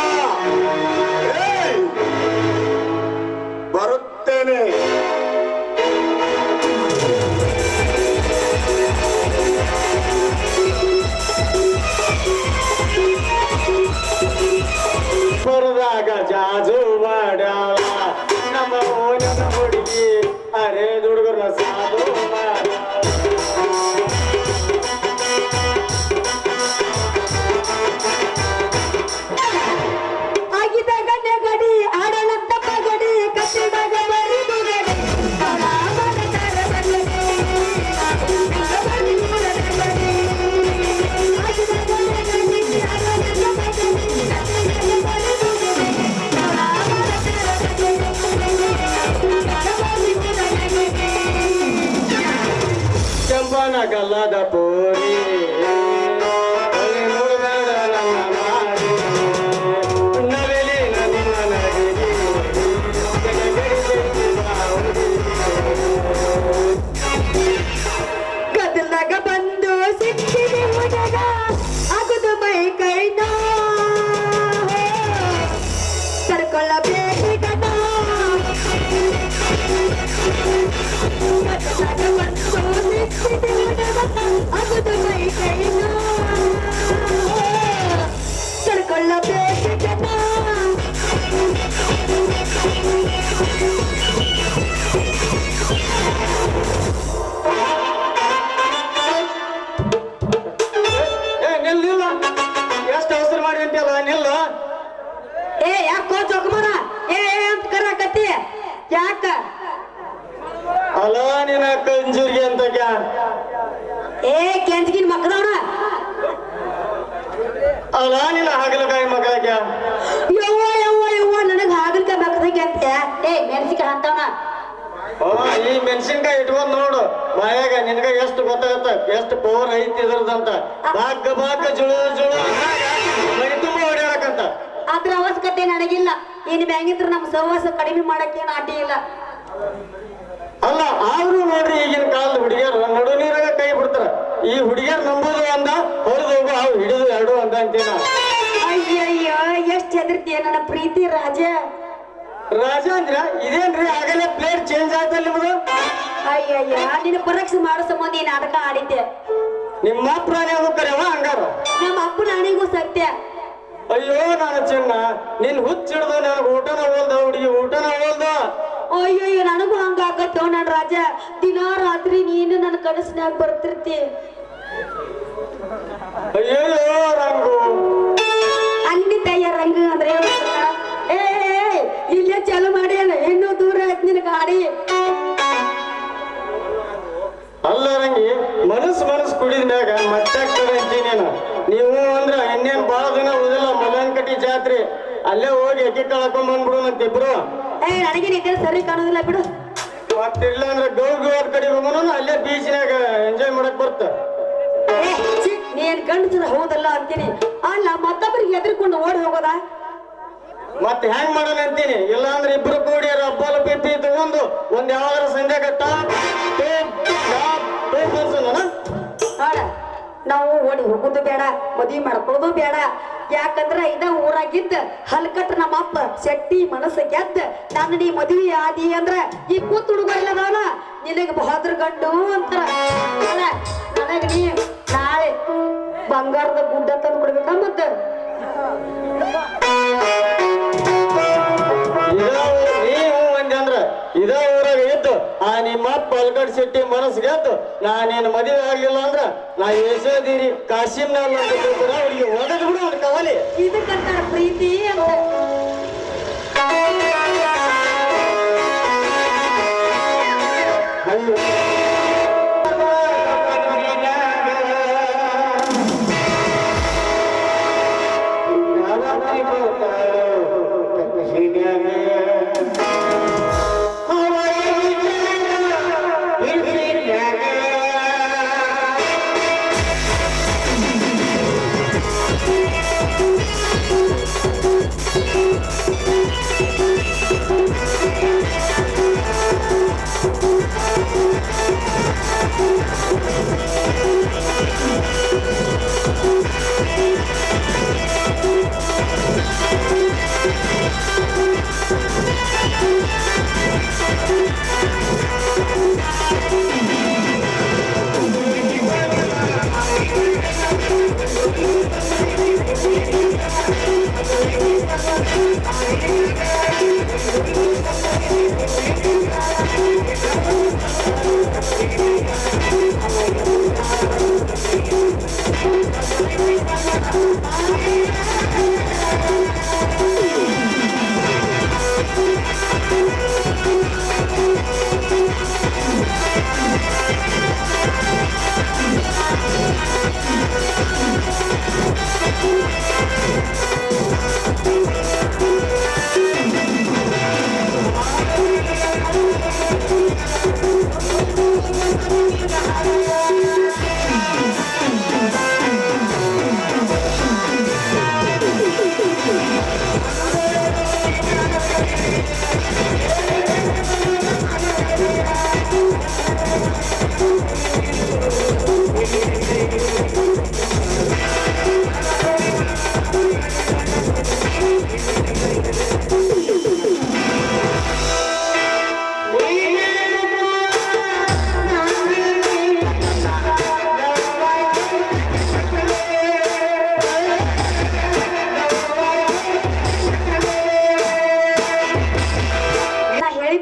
ಬರುತ್ತೇನೆ. ಬರುವಾಗ ಜಾಜು ಮಾಡ್ಯಾಳ ನಮ್ಮ ಓನನ ಹುಡುಗಿ, ಅರೆ ದುಡುಗರ ಸಾಧು ಆಗಿದಾಗ ನೆಗಡಿ ಆಡಲಂತ ಪಗಡಿ ಕಟ್ಟಿದಾಗ ಬರಿದು ಗಡಿ ಚಂಪನ ಗಲ್ಲದ ಪೋರಿ ಗದಲ್ದಾಗ ಬಂದು ಸಿಕ್ಕಿದೆ ಹುಡುಗ ಅಗುದು ಮೈ ಕೈನ ಕರ್ಕೊಳ್ಳಬೇಕು ಗದ. ಗದಲ್ದಾಗ ಬಂದು ಸಿಕ್ಕಿದೆ ಹುಡುಗ ಅಗುದು ಮೈ ಕೈನ ಕರ್ಕೊಳ್ಳಬೇಕು ಗದ. ನಿಲ್ಲ, ಎಷ್ಟು ಅವಸರ ಮಾಡಿ ಅಂತೆಲ್ಲ ನಿಲ್ಲ. ಏ ಯಾಕೋ ಚೊಕ್ಮರ ಏ ಅಂತ ಕರಕತ್ತಿ ಯಾಕ? ಅಲ್ಲ ನಿನ್ನ ಕಂಜೂರಿಗೆ ಅಂತ ಏ ಕೆಂಚ್ಗಿನ್ ಮಕ್ಕಳವನ ಅಲ್ಲ ನಿನ್ನ ಹಾಗಲಕಾಯಿ ಮಕ್ಕಳಾಗ ಯವ್ವ ಯವ್ವ ಯವ್ವ ನನಗ ಹಾಗಲ್ಕಾಯಿ ಮಕ್ಕಳಿಗೆ ಅಂತ ಏ ಮೆಣಸಿಕಾಯಿ ಅಂತವನ. ಈ ಮೆಣಸಿನ್ಕಾಯಿ ಇಟ್ಕೊಂಡ್ ನೋಡು ಬಾಯಾಗ ನಿನಗ ಎಷ್ಟು ಗೊತ್ತಾಗತ್ತ, ಎಷ್ಟು ಪವರ್ ಐತಿ ಇದ್ರದಂತ. ಬಾಗ ಬಾಗ ಜುಳು ಜುಳು ಮೈ ತುಂಬ ಹೊಡ್ಯಾಕಂತ. ಅದ್ರ ಅವಶ್ಯಕತೆ ನನಗಿಲ್ಲ. ಇನ್ ಮ್ಯಾಂಗಿದ್ರ ನಮ್ ಸಹವಾಸ ಕಡಿಮೆ ಮಾಡಕ್ಕೇನು ಅಡ್ಡಿ ಇಲ್ಲ. ಅಲ್ಲ ಆದ್ರೂ ನೋಡ್ರಿ ಈಗಿನ ಕಾಲದ ಹುಡುಗಿಯರು ನಡು ನೀರಾಗ ಕೈ ಬಿಡ್ತಾರ. ಈ ಹುಡುಗಿಯರ್ ನಂಬೋದು ಅಂದ ಹೊರದು ಹೋಗು ಅವು ಹಿಡಿದು ಎರಡು ಅಂದ ಅಂತೀನ. ಅಯ್ಯಯ್ಯೋ ಎಷ್ಟ್ ಹೆದರ್ತೀಯ ನನ್ನ ಪ್ರೀತಿ ರಾಜ. ರಾಜ ಅಂದ್ರ ಇದೇನ್ರಿ ಆಗಲೇ ಪ್ಲೇಟ್ ಚೇಂಜ್ ಆಯ್ತಲ್ಲ ನಿಮ್ದು? ಅಯ್ಯಯ್ಯ ನಿನ್ನ ಪರೀಕ್ಷೆ ಮಾಡೋ ಸಂಬಂಧ ಈ ನಾಟಕ ಆಡಿದ್ದೆ. ನಿಮ್ಮ ಪ್ರಾಣಿ ಕರೆಯವ ಹಂಗಾರ? ನಮ್ಮ ಅಪ್ಪನ ಅಣಿಗೂ ಸತ್ಯ. ಅಯ್ಯೋ ನಾನು ಚಿನ್ನ ನಿನ್ ಹುಚ್ಚಿಡ್ದು ನನಗೆ ಊಟನ ಹೋಲ್ದ ಹುಡುಗಿ ಊಟನ ಹೋಲ್ದ. ಅಯ್ಯಯ್ಯೋ ನನಗೂ ಹಂಗಾಗತ್ತೋ ನನ್ ರಾಜ. ದಿನಾ ರಾತ್ರಿ ನೀನು ನನ್ನ ಕನಸಿನಾಗ ಬರ್ತಿರ್ತಿ. ಅಯ್ಯಯ್ಯೋ ರಂಗು ಅಲ್ಲಿ ತಯ್ಯ ರಂಗು ಅಂದ್ರೆ ಏ ಇಲ್ಲೇ ಚಾಲು ಮಾಡಿ ಅಲ್ಲ ಇನ್ನೂ ದೂರ ಆಯ್ತು ನಿನ್ ಗಾಡಿ. ಅಲ್ಲ ರಂಗಿ ಮನಸ್ಸು ಕುಡಿದ ಮ್ಯಾಗ ಮತ್ತಾಗ್ತದೆ ಅಂತೀನೇನು. ನೀವು ಅಂದ್ರ ಇನ್ನೇನ್ ಬಾಳ ದಿನ ಉದಿಲ್ಲ ಮಲಂಕಟಿ ಜಾತ್ರೆ ಅಲ್ಲೇ ಹೋಗಿ ಅಕ್ಕಿ ಕಳ್ಕೊಂಡ್ ಬಂದ್ಬಿಡು ಅಂತಿಬ್ರು. ನನಗೆ ನಿದ್ದೆ ಸರಿ ಕಾಣೋದಿಲ್ಲ ಬಿಡು. ಮತ್ತಿಲ್ಲ ಅಂದ್ರೆ ಗೌರ್ ಕಡೆ ಹೋಗೋಣ ಅಲ್ಲೇ ಬೀಚ್ನಾಗ ಎಂಜಾಯ್ ಮಾಡಕ್ ಬರ್ತ. ನೀನ್ ಗಂಡಸದ ಹೌದಲ್ಲ ಅಂತೀನಿ. ಅಲ್ಲ ಮತ್ತೊಬ್ಬರಿಗೆ ಎದ್ರಿಕೊಂಡು ಓಡಿ ಹೋಗೋದಾ? ಮತ್ತೆ ಹೆಂಗ್ ಮಾಡೋಣ ಅಂತೀನಿ. ಇಲ್ಲ ಅಂದ್ರೆ ಇಬ್ರು ಕೂಡಿ ರಬ್ಬಲ್ ಪಿಪ್ಪಿ ತಗೊಂಡು ಒಂದ್ ಯಾವ್ದಾರ ಸಂಧ್ಯಾಗ ನಾವು ಓಡಿ ಹೋಗುದು ಬೇಡ, ಮದ್ವಿ ಮಾಡ್ಕೊಳ್ಳೋದು ಬೇಡ. ಯಾಕಂದ್ರ ಇದ ಊರಾಗಿದ್ದ ಹಲ್ಕಟ್ ನಮ್ಮಪ್ಪ ಶೆಟ್ಟಿ ಮನಸ್ಸ ಗೆದ್ದ ನನ್ನ ನೀ ಮದ್ವಿ ಆದಿ ಅಂದ್ರ ಈ ಕೂತ್ ಹುಡುಗಲ್ಲದಾನ ನಿನಗ ಬಹದ್ರ ಗಂಡು ಅಂತಾರ. ನನಗ ನೀ ನಾಳೆ ಬಂಗಾರದ ಗುಡ್ಡ ತಂದು ಕೊಡ್ಬೇಕ. ಮತ್ತ ಇದ ಊರಾಗ ಇದ್ದು ಆ ನಿಮ್ಮಪ್ಪ ಅಲ್ಗಡ್ ಶೆಟ್ಟಿ ಮನಸ್ಸು ಗೆದ್ದು ನಾನೇನು ಮದುವೆ ಆಗ್ಲಿಲ್ಲ ಅಂದ್ರ ನಾ ಯಶೋದಿರಿ ಕಾಶಿಮ್ನಾಲ್ ಅಂತ ಅವ್ರಿಗೆ ಒದದ್ ಬಿಡು ಅವ್ರ ಕವಲಿ. ಇದಕ್ಕಂತಾರ ಪ್ರೀತಿ ಅಂತ.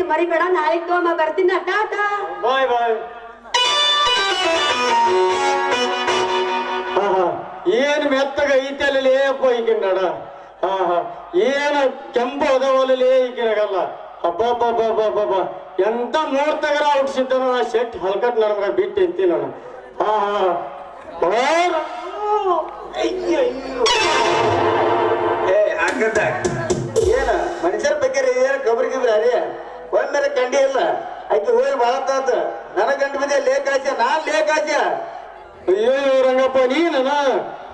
ಮರಿಬೇಡ, ನಾಳೆ ತಗೊಂಬ ಬರ್ತೀನಿ. ಟಾಟಾ ಬಾಯ್ ಬಾಯ್. ಏನ್ ಮೆತ್ತಗ ಐತಲ್ಲಿ ಅಪ್ಪ ಈಗಿನ ನಡ. ಏನ ಕೆಂಪು ಅದಾವಲ್ಲಿ ಈಗಿನಾಗಲ್ಲ. ಹಬ್ಬ ಎಂತ ನೋಡ್ತಗರ ಹುಡ್ಸಿದ್ದ ನಾ ಶೆಟ್ ಹಲ್ಕಟ್ ನನ್ಗ ಬಿಟ್ಟು ಎಂತಿ ನಾನು. ಏನ ಮನುಷ್ಯರ ಬಗ್ಗೆ ಏನ ಗೊಬ್ಬರ ಗಿಬ್ರ ಅರಿ ಒಂದ್ಮೇಲೆ ಕಂಡಿ ಇಲ್ಲ. ಆಯ್ತು ಹೋಗಿ ಬಾಳತ್ತಾತ ನನಗ ಗಂಟು ಬಿದ್ದೆ ಲೇಖಾಚ ನಾನ್ ಲೇಖಾಚ. ಅಯ್ಯೋ ರಂಗಪ್ಪ ನೀನ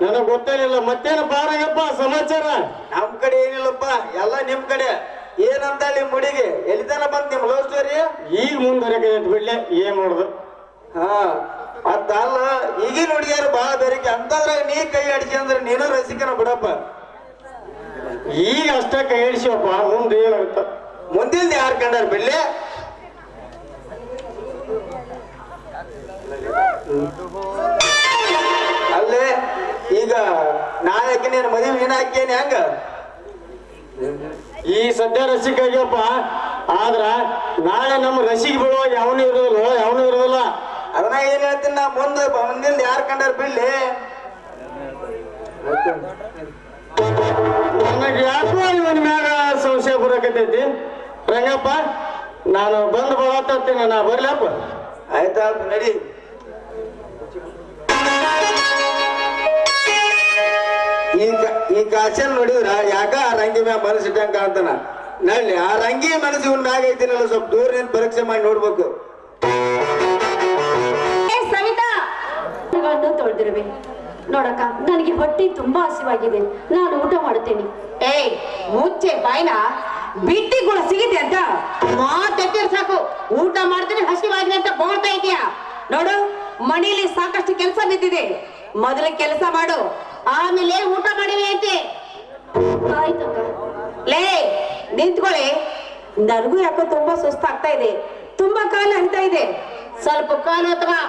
ನನಗ್ ಗೊತ್ತೇನಿಲ್ಲ. ಮತ್ತೇನ ಬಾರಂಗಪ್ಪ ಸಮಾಚಾರ? ನಮ್ ಕಡೆ ಏನಿಲ್ಲಪ್ಪ, ಎಲ್ಲ ನಿಮ್ ಕಡೆ. ಏನಂತ ನಿಮ್ ಹುಡುಗಿ ಎಲ್ಲಿತನ ಬಂತ ನಿಮ್ ಲವ್ ಸ್ಟೋರಿ? ಈಗ ಮುಂದುವರೆಗೆ ಬಿಡ್ಲೆ ಏನ್ ಮಾಡುದು. ಅದಲ್ಲ ಈಗಿನ ಹುಡುಗಿಯರು ಬಾಳ ಬೇರೆಕೆ ಅಂತಂದ್ರಾಗ ನೀ ಕೈ ಆಡಿಸಿ ಅಂದ್ರೆ ನೀನು ರಸಿಕನ ಬಿಡಪ್ಪ. ಈಗ ಅಷ್ಟ ಕೈ ಹಿಡಿಸಿವಪ್ಪ, ಮುಂದೆ ಏನಾಗುತ್ತ ಮುಂದಿನ ಯಾರು ಕಂಡಾರ ಬಿಡ್ಲಿ. ಅಲ್ಲೇ ಈಗ ನಾಳೆ ನೀನು ಮದುವೆ ನೀನು ಹಾಕೇನಿ ಹೆಂಗ? ಈ ಸದ್ಯ ರಸಿಕ ಆಗ್ಯಪ್ಪ, ಆದ್ರ ನಾಳೆ ನಮ್ಮ ರಸಿಗೆ ಬೀಳುವಾಗ ಯಾವನು ಇರೋದಿಲ್ಲ. ಅದನ್ನ ಏನ್ ಹೇಳ್ತೀನಿ ನಾ, ಮುಂದಿನ ಯಾರು ಕಂಡಾರ ಬಿಡ್ಲಿ. ನನಗೆ ಯಾಕೋ ಇವನ್ ಮ್ಯಾಗ ಸಂಶಯ ಬರಕತ್ತೈತಿ. ರಂಗಪ್ಪ, ನಾನು ಬಂದು ಬರತ್ತೀನಿ, ನಾ ಬರ್ಲಪ್ಪ. ಆಯ್ತಾ ನಡಿ. ಈ ಕಾಶನ್ ನೋಡಿದ್ರ ಯಾಕ ಆ ರಂಗಿ ಮ್ಯಾಗ ಮನಸ್ಸು ಇಟ್ಟಂಗ ಕಾಣ್ತಾನ. ನಳ್ಳಿ ಆ ರಂಗಿ ಮನಸ್ಸು ಇವನ್ ಮ್ಯಾಗ ಐತಿನಲ್ಲ, ಸ್ವಲ್ಪ ದೂರ ನಿಂತ ಪರೀಕ್ಷೆ ಮಾಡಿ ನೋಡ್ಬೇಕು. ಸವಿತಾ ತೊಳೆದಿರುವೆ ನೋಡಕ್ಕ, ನನಗೆ ಹೊಟ್ಟೆ ತುಂಬಾ ಹಸಿವಾಗಿದೆ, ನಾನು ಊಟ ಮಾಡುತ್ತೇನೆ. ಏಯ್ ಮುಚ್ಚೆ ಬಾಯ್ನ, ಬಿಟ್ಟಿಗಳು ಸಿಗಿದೆ ಅಂತ ಮಾತೆತ್ತಿರ್ ಸಾಕು. ಊಟ ಮಾಡ್ತೀನಿ ಹಸಿವಾಗಿದೆ ಅಂತ ಬೋಳ್ತಾ ಇದೀಯಾ ನೋಡು. ಮನೆಯಲ್ಲಿ ಸಾಕಷ್ಟು ಕೆಲಸ ಬಿದ್ದಿದೆ, ಮೊದಲು ಕೆಲಸ ಮಾಡು, ಆಮೇಲೆ ಊಟ ಮಾಡಿವೆ ಐತಿ. ಆಯ್ತಕ್ಕ. ಲೇ ನಿಂತ್ಕೊಳ್ಳಿ, ನನಗೂ ಯಾಕೋ ತುಂಬಾ ಸುಸ್ತಾಗ್ತಾ ಇದೆ, ತುಂಬಾ ಕಾಲ ಅಂತ ಇದೆ, ಸ್ವಲ್ಪ ಕಾಲು ಅಥವಾ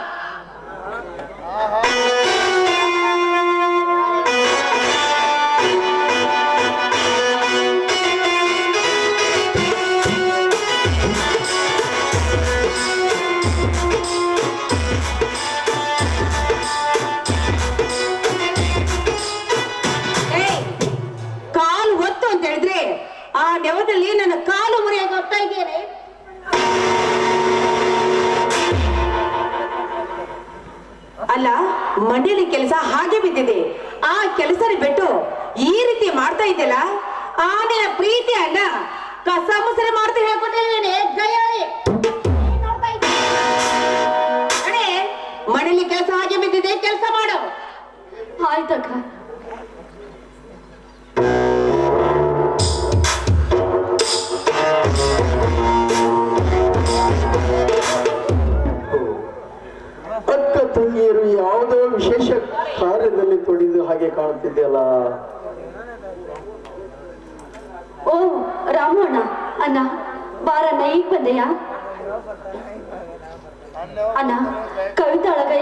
ಆ ನೆವದಲ್ಲಿ ನನ್ನ ಕಾಲು ಮುರಿಯಾಗಿ ಹೋಗ್ತಾ ಇದ್ದೇನೆ. ಅಲ್ಲ, ಮಂಡ್ಯಲಿ ಕೆಲಸ ಹಾಗೆ ಬಿದ್ದಿದೆ, ಆ ಕೆಲಸ ಬಿಟ್ಟು ಈ ರೀತಿ ಮಾಡ್ತಾ ಇದ್ದಲ್ಲ, ಆ ನಿನ್ನ ಪ್ರೀತಿ ಅಲ್ಲ ಕಸ ಮುಸರೆ ಮಾಡ್ತಾ ಹೇಳ್ಕೊಟ್ಟಿದ್ದೇನೆ. ಮನೇಲಿ ಕೆಲಸ ಹಾಗೆ ಬಿದ್ದಿದೆ, ಕೆಲಸ ಮಾಡು. ಆಯ್ತಕ್ಕ. ಅಕ್ಕ ತಂಗಿಯರು ಯಾವುದೋ ವಿಶೇಷ ಕಾರ್ಯದಲ್ಲಿ ತೊಡಿದು ಹಾಗೆ ಕಾಣುತ್ತಿದೆಯಲ್ಲ. ಓ ರಾಮಣ್ಣ, ಅಣ್ಣ ಬಾರಣ್ಣ, ಈಗ ಬಂದೆಯ? ಅಣ್ಣ, ಕವಿತಾಳಗ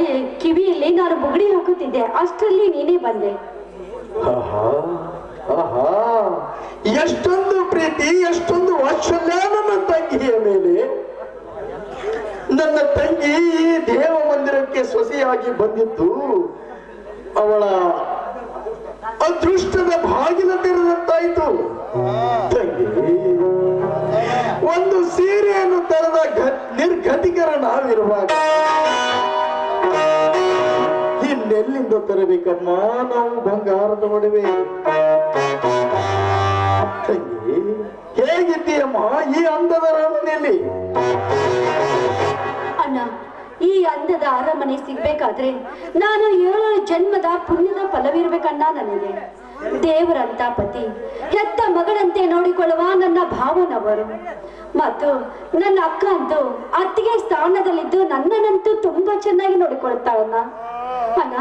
ಕಿವಿಯಲ್ಲಿ ನಾನು ಬುಗಡಿ ಹಾಕುತ್ತಿದ್ದೆ, ಅಷ್ಟರಲ್ಲಿ ನೀನೇ ಬಂದೆ. ಎಷ್ಟೊಂದು ಪ್ರೀತಿ, ಎಷ್ಟೊಂದು ವಾತ್ಸಲ್ಯ ನನ್ನ ತಂಗಿಯ ಮೇಲೆ. ನನ್ನ ತಂಗಿ ಈ ದೇವ ಮಂದಿರಕ್ಕೆ ಸೊಸೆಯಾಗಿ ಬಂದಿದ್ದು ಅವಳ ಅದೃಷ್ಟದ ಬಾಗಿಲ ತೆರೆದಂತಾಯ್ತು. ತಂಗಿ ಒಂದು ಸೀರೆಯನ್ನು ತರದ ನಿರ್ಗತಿಕರ ನಾವಿರುವಾಗ ಇನ್ನೆಲ್ಲಿಂದ ತರಬೇಕಮ್ಮ ನಾವು ಬಂಗಾರದ ಒಡವೆ? ತಂಗಿ ಹೇಗಿದ್ದೀಯಮ್ಮ ಈ ಅಂದದ ಅರಮನೆಯಲ್ಲಿ? ಅಣ್ಣ, ಈ ಅಂದದ ಅರಮನೆ ಸಿಗ್ಬೇಕಾದ್ರೆ ನಾನು 7 ಜನ್ಮದ ಪುಣ್ಯದ ಫಲವಿರ್ಬೇಕಣ್ಣ ನನಗೆ. ದೇವರಂತ ಪತಿ, ಹೆತ್ತ ಮಗಳಂತೆ ನೋಡಿಕೊಳ್ಳುವ ನನ್ನ ಭಾವನವರು ಮತ್ತು ನನ್ನ ಅಕ್ಕ ಅಂತೂ ಅತ್ತಿಗೆ ಸ್ಥಾನದಲ್ಲಿದ್ದು ನನ್ನನ್ನಂತೂ ತುಂಬಾ ಚೆನ್ನಾಗಿ ನೋಡಿಕೊಳ್ತಾವಣ್ಣ. ಅಣ್ಣ,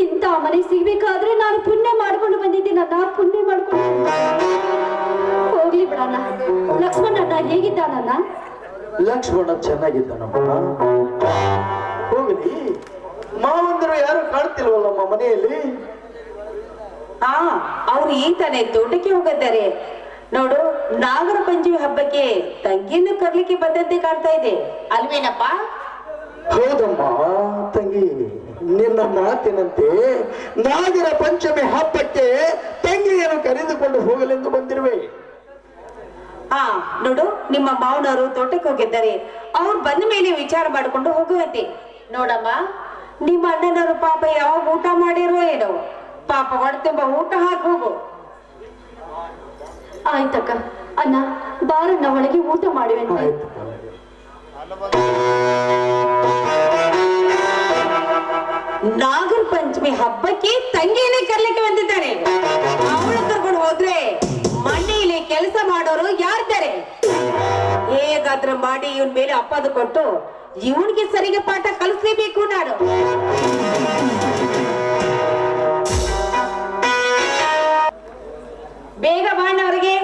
ಇಂಥ ಮನೆ ಸಿಗ್ಬೇಕಾದ್ರೆ ನಾನು ಪುಣ್ಯ ಮಾಡ್ಕೊಂಡು ಬಂದಿದ್ದೀನಣ್ಣ, ಪುಣ್ಯ ಮಾಡ್ಕೊಂಡು. ಹೋಗ್ಲಿ ಬಿಡಣ್ಣ. ಲಕ್ಷ್ಮಣಣ್ಣ ಹೇಗಿದ್ದಾನಣ್ಣ? ಲಕ್ಷ್ಮಣ ಚೆನ್ನಾಗಿದ್ದಾನಮ್ಮ. ಹೋಗಲಿ, ಮಾವಂದರು ಯಾರು ಕಾಣ್ತಿಲ್ವಲ್ಲಮ್ಮ ಮನೆಯಲ್ಲಿ? ಅವ್ರು ಈ ತಾನೇ ತೋಟಕ್ಕೆ ಹೋಗಿದ್ದಾರೆ ನೋಡು. ನಾಗರ ಪಂಚಮಿ ಹಬ್ಬಕ್ಕೆ ತಂಗಿಯನ್ನು ಕರ್ಲಿಕ್ಕೆ ಬಂದಂತೆ ಕಾಣ್ತಾ ಇದೆ ಅಲ್ವೇನಪ್ಪ? ಹೌದಮ್ಮ ತಂಗಿ, ನಿನ್ನ ಮಾತಿನಂತೆ ನಾಗರ ಪಂಚಮಿ ಹಬ್ಬಕ್ಕೆ ತಂಗಿಯನ್ನು ಕರೆದುಕೊಂಡು ಹೋಗಲೆಂದು ಬಂದಿರುವೆ. ನೋಡು, ನಿಮ್ಮ ಮಾವನವರು ತೋಟಕ್ಕೆ ಹೋಗಿದ್ದಾರೆ, ಅವ್ರು ಬಂದ ಮೇಲೆ ವಿಚಾರ ಮಾಡಿಕೊಂಡು ಹೋಗುವಂತೆ. ನೋಡಮ್ಮ, ನಿಮ್ಮ ಅಣ್ಣನವರು ಪಾಪ ಯಾವಾಗ ಊಟ ಮಾಡಿರೋ ಏನೋ, ಪಾಪ ಹೊಟ್ಟೆ ತುಂಬ ಊಟ ಹಾಕಿ ಹೋಗು. ಆಯ್ತಕ್ಕ. ಅಣ್ಣ ಬಾರಣ್ಣ, ಒಳಗೆ ಊಟ ಮಾಡುವಂತೆ. ನಾಗರ ಪಂಚಮಿ ಹಬ್ಬಕ್ಕೆ ತಂಗಿಯನ್ನೇ ಕರ್ಲಿಕ್ಕೆ ಬಂದಿದ್ದಾರೆ. ಅವಳು ಕರ್ಕೊಂಡು ಹೋದ್ರೆ ಮನೆಯಲ್ಲಿ ಕೆಲಸ ಮಾಡೋರು ಯಾರಿದ್ದಾರೆ? ಹೇಗಾದ್ರೂ ಮಾಡಿ ಇವನ್ ಮೇಲೆ ಅಪ್ಪದು ಕೊಟ್ಟು ಇವನಿಗೆ ಸರಿಗೆ ಪಾಠ ಕಲಿಸ್ಲೇಬೇಕು ನಾನು. ಬೇಗ ಬಾಣ ಅವ್ರಿಗೆ.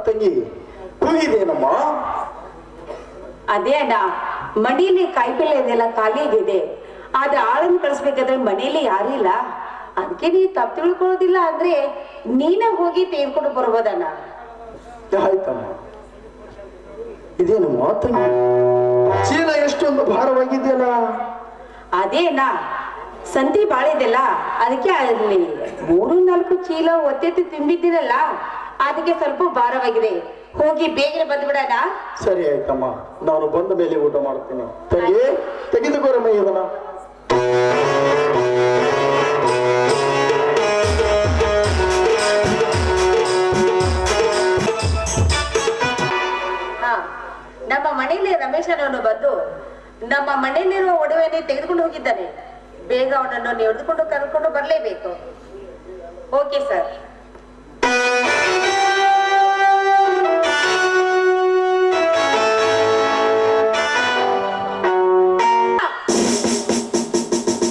ತಂಗಿ ಕೂಗಿದೇನಮ್ಮ? ಅದೇ ಅಣ್ಣ, ಮಡಿಯಲ್ಲಿ ಕಾಯಿಪಲ್ಲೆ ಇದೆಲ್ಲ ಖಾಲಿ ಇದೆ. ಆದ್ರೆ ಆಳನ್ನು ಕಳಿಸ್ಬೇಕಾದ್ರೆ ಮನೆಯಲ್ಲಿ ಯಾರು ಇಲ್ಲ. ಅದಕ್ಕೆ ನೀ ತಪ್ಪು ತಿಳ್ಕೊಳ್ಳೋದಿಲ್ಲ ಅಂದ್ರೆ ನೀನ ಹೋಗಿ ತೆಗೆದುಕೊಂಡು ಬರ್ಬೋದಣ್ಣ. ಆಯ್ತಮ್ಮ. ಇದೇನಮ್ಮ ತಂಗಿ, ಚೀಲ ಎಷ್ಟೊಂದು ಭಾರವಾಗಿದೆಯಲ್ಲ? ಅದೇ ಅಣ್ಣ, ಸಂತಿ ಬಾಳಿದೆಲ್ಲ, ಅದಕ್ಕೆ ಅಲ್ಲಿ 3-4 ಚೀಲ ಒತ್ತೆತ್ತಿ ತುಂಬಿದ್ದೀರಲ್ಲ, ಅದಕ್ಕೆ ಸ್ವಲ್ಪ ಭಾರವಾಗಿದೆ. ಹೋಗಿ ಬೇಗನೆ ಬಂದ್ಬಿಡೋಣ. ಸರಿ ಆಯ್ತಮ್ಮ, ನಾನು ಬಂದ ಮೇಲೆ ಊಟ ಮಾಡ್ತೀನಿ. ತಂಗಿ ತೆಗೆದುಕೋರಮ್ಮ ಇದನ್ನ. ನಮ್ಮ ಮನೆಯಲ್ಲಿ ರಮೇಶ್ ಅನ್ನೋನು ಬಂದು ನಮ್ಮ ಮನೆಯಲ್ಲಿರುವ ಒಡವೆಯನ್ನು ತೆಗೆದುಕೊಂಡು ಹೋಗಿದ್ದಾನೆ. ಬೇಗ ಅವನನ್ನು ನಡೆದುಕೊಂಡು ಕರ್ಕೊಂಡು ಬರಲೇಬೇಕು. Okay sir.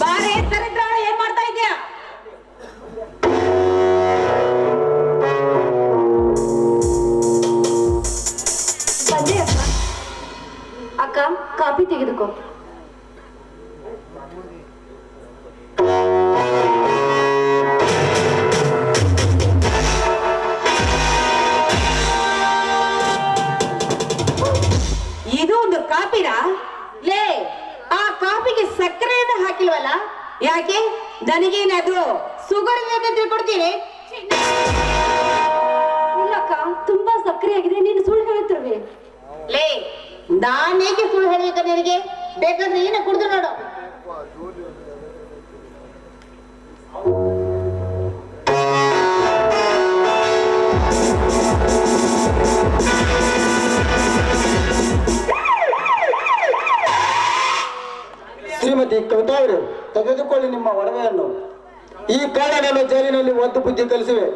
ಬಾರೆ ಸರಿದ್ರ, ಏನ್ ಮಾಡ್ತಾ ಇದ್ಯಾ? ಅಕ್ಕ, ಕಾಫಿ ತೆಗೆದುಕೋ. ಇದು ಒಂದು ಕಾಪಿನ ಲೇ, ಆ ಕಾಪಿಗೆ ಸಕ್ಕರೆಯನ್ನು ಹಾಕಿಲ್ವಲ್ಲ? ಯಾಕೆ? ನನಗೇನಾದ್ರು ಸುಗರ್ ಇದೆ ಅಂತ ತಿಳ್ಕೊಡ್ತೀನಿ. ಇಲ್ಲಕ್ಕ, ತುಂಬಾ ಸಕ್ಕರೆ ಆಗಿದೆ. ನೀನು ಸುಳ್ಳು ಹೇಳ್ತಿರ್ವಿ. ಲೇ, ನಾನೇಕೆ ಸುಳ್ಳು ಹೇಳ್ಬೇಕ ನಿನಗೆ? ಬೇಕಾದ್ರೆ ಏನ ಕುಡ್ದು ನೋಡು. ಶ್ರೀಮತಿ ಕವಿತಾ ಅವರು, ತೆಗೆದುಕೊಳ್ಳಿ ನಿಮ್ಮ ಒಡವೆಯನ್ನು. ಈ ಕಾರಣವನ್ನು ಜೈಲಿನಲ್ಲಿ ಒಂದು ಬುದ್ಧಿ ಕಲಿಸಿವೆ.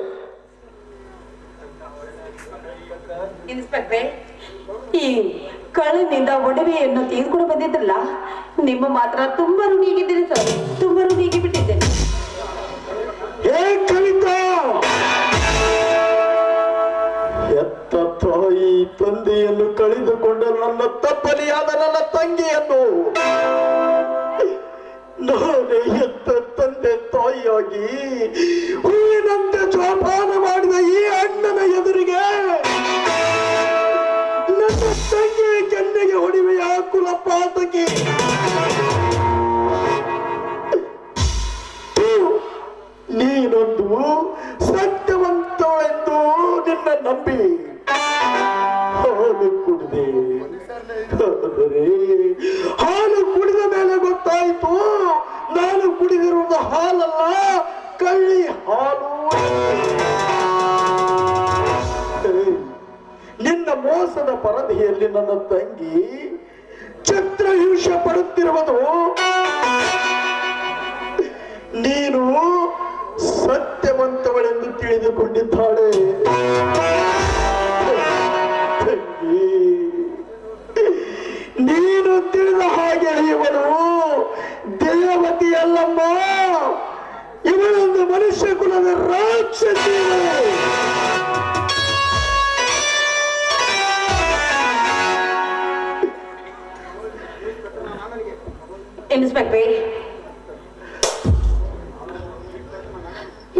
ಇನ್ಸ್ಪೆಕ್ಟ್ರೆ, ಈ ಕಳ್ಳನಿಂದ ಒಡವೆಯನ್ನು ತೆಗೆದುಕೊಂಡು ಬಂದಿದ್ರಲ್ಲ, ನಿಮ್ಮ ಮಾತ್ರ ತುಂಬಾ ಋಣಿಯಾಗಿದ್ದೀರಿ ಸರ್. ತುಂಬಾ ಋಣಿಯಾಗಿ ಬಿಟ್ಟಿದ್ದೇನೆ. ಹೇ ಕವಿತಾ, ಎತ್ತ ತಾಯಿ ತಂದೆಯನ್ನು ಕಳೆದುಕೊಂಡ ನನ್ನ ತಪ್ಪಲಿಯಾದ ನನ್ನ ತಂಗಿಯನ್ನು ನಾನೇ ಎತ್ತ ತಂದೆ ತಾಯಿಯಾಗಿ ಹೂವಿನಂತೆ ಜೋಪಾನ ಮಾಡಿದ ಈ ಅಣ್ಣನ ಎದುರಿಗೆ ನನ್ನ ತಂಗಿಯ ಕೆನ್ನೆಗೆ ಹೊಡಿವೆಯ ಕುಲಪಾತಕಿ. ನೀನೊಂದು ಸತ್ಯವಂತಳೆಂದು ನಿನ್ನ ನಂಬಿ ಹಾಲು ಕುಡಿದೆ. ಆದರೆ ಹಾಲು ಕುಡಿದ ಮೇಲೆ ಗೊತ್ತಾಯಿತು ನಾನು ಕುಡಿದಿರುವುದು ಹಾಲಲ್ಲ, ಕಳ್ಳಿ ಹಾಲು. ನಿನ್ನ ಮೋಸದ ಪರದೆಯಲ್ಲಿ ನನ್ನ ತಂಗಿ ಚಿತ್ರಹಿಂಸೆ ಪಡುತ್ತಿರುವುದು ನೀನು ಸತ್ಯವಂತವಳೆಂದು ತಿಳಿದುಕೊಂಡಿದ್ದಾಳೆ. ನೀನು ತಿಳಿದ ಹಾಗೆ ಇವಳು ದೇವತೆಯಲ್ಲಮ್ಮ, ಇವಳೊಂದು ಮನುಷ್ಯ ಕುಲದ ರಾಕ್ಷಸಿ. ಇನ್ಸ್ಪೆಕ್ಟ್ರೆ,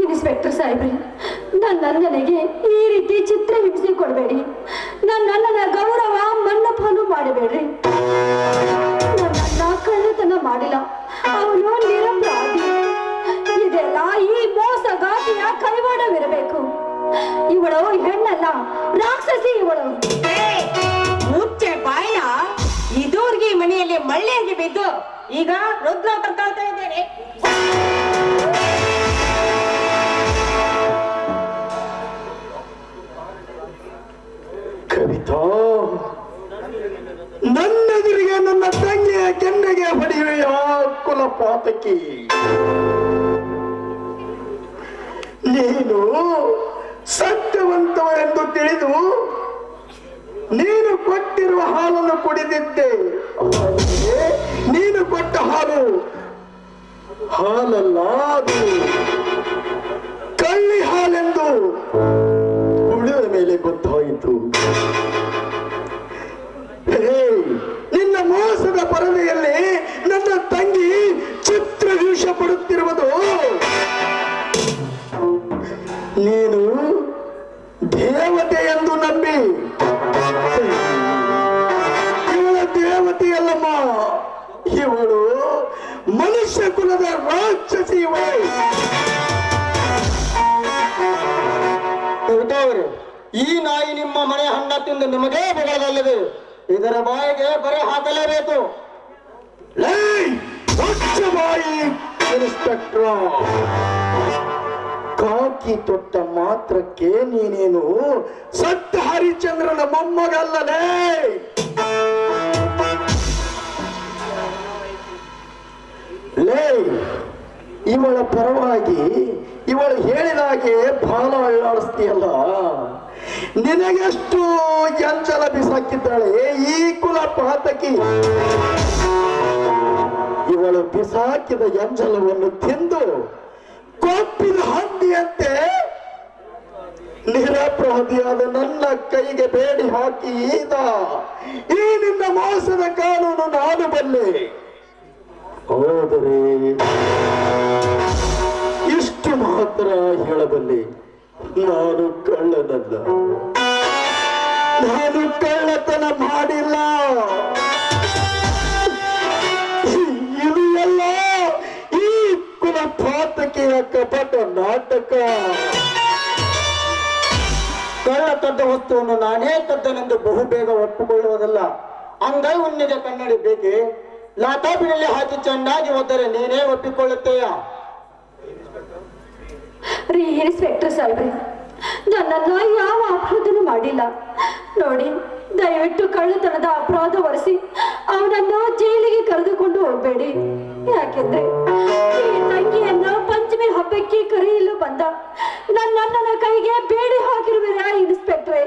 ಇನ್ಸ್ಪೆಕ್ಟರ್ ಸಾಹೇಬ್ರೆ, ನನ್ನ ಅಣ್ಣನಿಗೆ ಈ ರೀತಿ ಚಿತ್ರ ಹಿಂಸೆ ಕೊಡಬೇಡಿ. ನನ್ನ ಅಣ್ಣನ ಗೌರವ ಮನ್ನಪಾನು ಮಾಡಬೇಡ್ರಿ. ನನ್ನ ಅಣ್ಣ ಕಳ್ಳತನ ಮಾಡಿಲ್ಲ, ಅವನು ನಿರಪರಾಧಿ. ಇದೆಲ್ಲ ಈ ಮೋಸಗಾತಿಯ ಕೈವಾಡವಿರಬೇಕು. ಇವಳು ಹೆಣ್ಣಲ್ಲ, ರಾಕ್ಷಸಿ ಇವಳು. ಮುಚ್ಚೆ ಬಾಯ್ನ. ಇದುವರೆಗೆ ಈ ಮನೆಯಲ್ಲಿ ಮಳ್ಳೆಯಾಗಿ ಬಿದ್ದು ಈಗ ರುದ್ರ ತರ್ತಾ ಇದ್ದೇನೆ. ಕವಿತಾ, ನನ್ನೆದುರಿಗೆ ನನ್ನ ತಂಗಿಯ ಕೆನ್ನೆಗೆ ಹೊಡೆಯುವ ಕುಲಪಾತಕಿ. ನೀನು ಸತ್ಯವಂತವೆಂದು ತಿಳಿದು ನೀನು ಕೊಟ್ಟಿರುವ ಹಾಲನ್ನು ಕುಡಿದಿದ್ದೆ. ಆದರೆ ನೀನು ಕೊಟ್ಟ ಹಾಲಲ್ಲ, ಅದು ಕಳ್ಳಿ ಹಾಲೆಂದು ಕುಡಿದ ಮೇಲೆ ಗೊತ್ತಾಯಿತು. ನಿನ್ನ ಮೋಸದ ಪರದೆಯಲ್ಲಿ ನನ್ನ ತಂಗಿ ಚಿತ್ರಹಿಂಸ ಪಡುತ್ತಿರುವುದು ನೀನು ದೇವತೆ ಎಂದು ನಂಬಿ. ಇವಳ ದೇವತೆಯಲ್ಲಮ್ಮ, ಇವಳು ಮನುಷ್ಯ ಕುಲದ ರಾಕ್ಷಸಿ. ಈ ನಾಯಿ ನಿಮ್ಮ ಮನೆ ಹಣ್ಣ ತಿಂದು ನಿಮಗೇ ಬಗಳದಲ್ಲದೆ ಇದರ ಬಾಯಿಗೆ ಬರೆ ಹಾಕಲೇಬೇಕು. ಬಾಯಿ ಇನ್ಸ್ಪೆಕ್ಟ್ರ, ಕಾಕಿ ತೊಟ್ಟ ಮಾತ್ರಕ್ಕೆ ನೀನೇನು ಸತ್ಯ ಹರಿಶ್ಚಂದ್ರನ ಮೊಮ್ಮಗಲ್ಲಲೇ. ಲೇ, ಇವಳ ಪರವಾಗಿ ಇವಳು ಹೇಳಿದಾಗೆ ಬಾಲ ಅಳ್ಳಾಡಿಸ್ತೀಯಲ್ಲ, ನಿನಗೆಷ್ಟು ಜಂಚಲ ಬಿಸಾಕಿದ್ದಾಳೆ ಈ ಕುಲ ಪಾತಕಿ. ಇವಳು ಬಿಸಾಕಿದ ಎಂಜಲವನ್ನು ತಿಂದು ಕೊಪ್ಪಿದ ಹಂದಿಯಂತೆ ನಿರಪರಾಧಿಯಾದ ನನ್ನ ಕೈಗೆ ಬೇಡಿ ಹಾಕಿ ಈ ನಿನ್ನ ಮೋಸದ ಕಾನೂನು ನಾನು ಬಲ್ಲೆ. ಹೋದರೆ ಇಷ್ಟು ಮಾತ್ರ ಹೇಳಬಲ್ಲೆ, ನಾನು ಕಳ್ಳನಲ್ಲ, ನಾನು ಕಳ್ಳತನ ಮಾಡಿಲ್ಲ. ಇದು ಎಲ್ಲ ಈ ಕುಲ ಪಾತಕಿಯ ಕಪಟ ನಾಟಕ. ಕಳ್ಳ ಕದ್ದ ವಸ್ತುವನ್ನು ನಾನೇ ಕದ್ದನೆಂದು ಬಹುಬೇಗ ಒಪ್ಪಿಕೊಳ್ಳುವುದಲ್ಲ. ಅಂಗೈ ಉನ್ನಿಗೆ ಕನ್ನಡಿ ಬೇಕೆ, ಲಾಟಾಪಿನಲ್ಲಿ ಹಾಕಿ ಚೆನ್ನಾಗಿ ಓದರೆ ನೀನೇ ಒಪ್ಪಿಕೊಳ್ಳುತ್ತೆಯ? ರೀ ಇನ್ಸ್ಪೆಕ್ಟರ್ ಸಾಹೇಬ್ರೆ, ನನ್ನನ್ನ ಯಾವ ಅಪರಾಧನೂ ಮಾಡಿಲ್ಲ ನೋಡಿ. ದಯವಿಟ್ಟು ಕಳ್ಳತನದ ಅಪರಾಧ ಹೊರಿಸಿ ಅವನನ್ನು ಜೈಲಿಗೆ ಕರೆದುಕೊಂಡು ಹೋಗ್ಬೇಡಿ. ಯಾಕೆಂದ್ರೆ ಈ ತಂಗಿಯನ್ನ ಪಂಚಮಿ ಹಬ್ಬಕ್ಕೆ ಕರೆಯಲು ಬಂದ ನನ್ನ ಕೈಗೆ ಬೇಡಿ ಹಾಕಿರುವಿರಾ ಇನ್ಸ್ಪೆಕ್ಟ್ರೆ?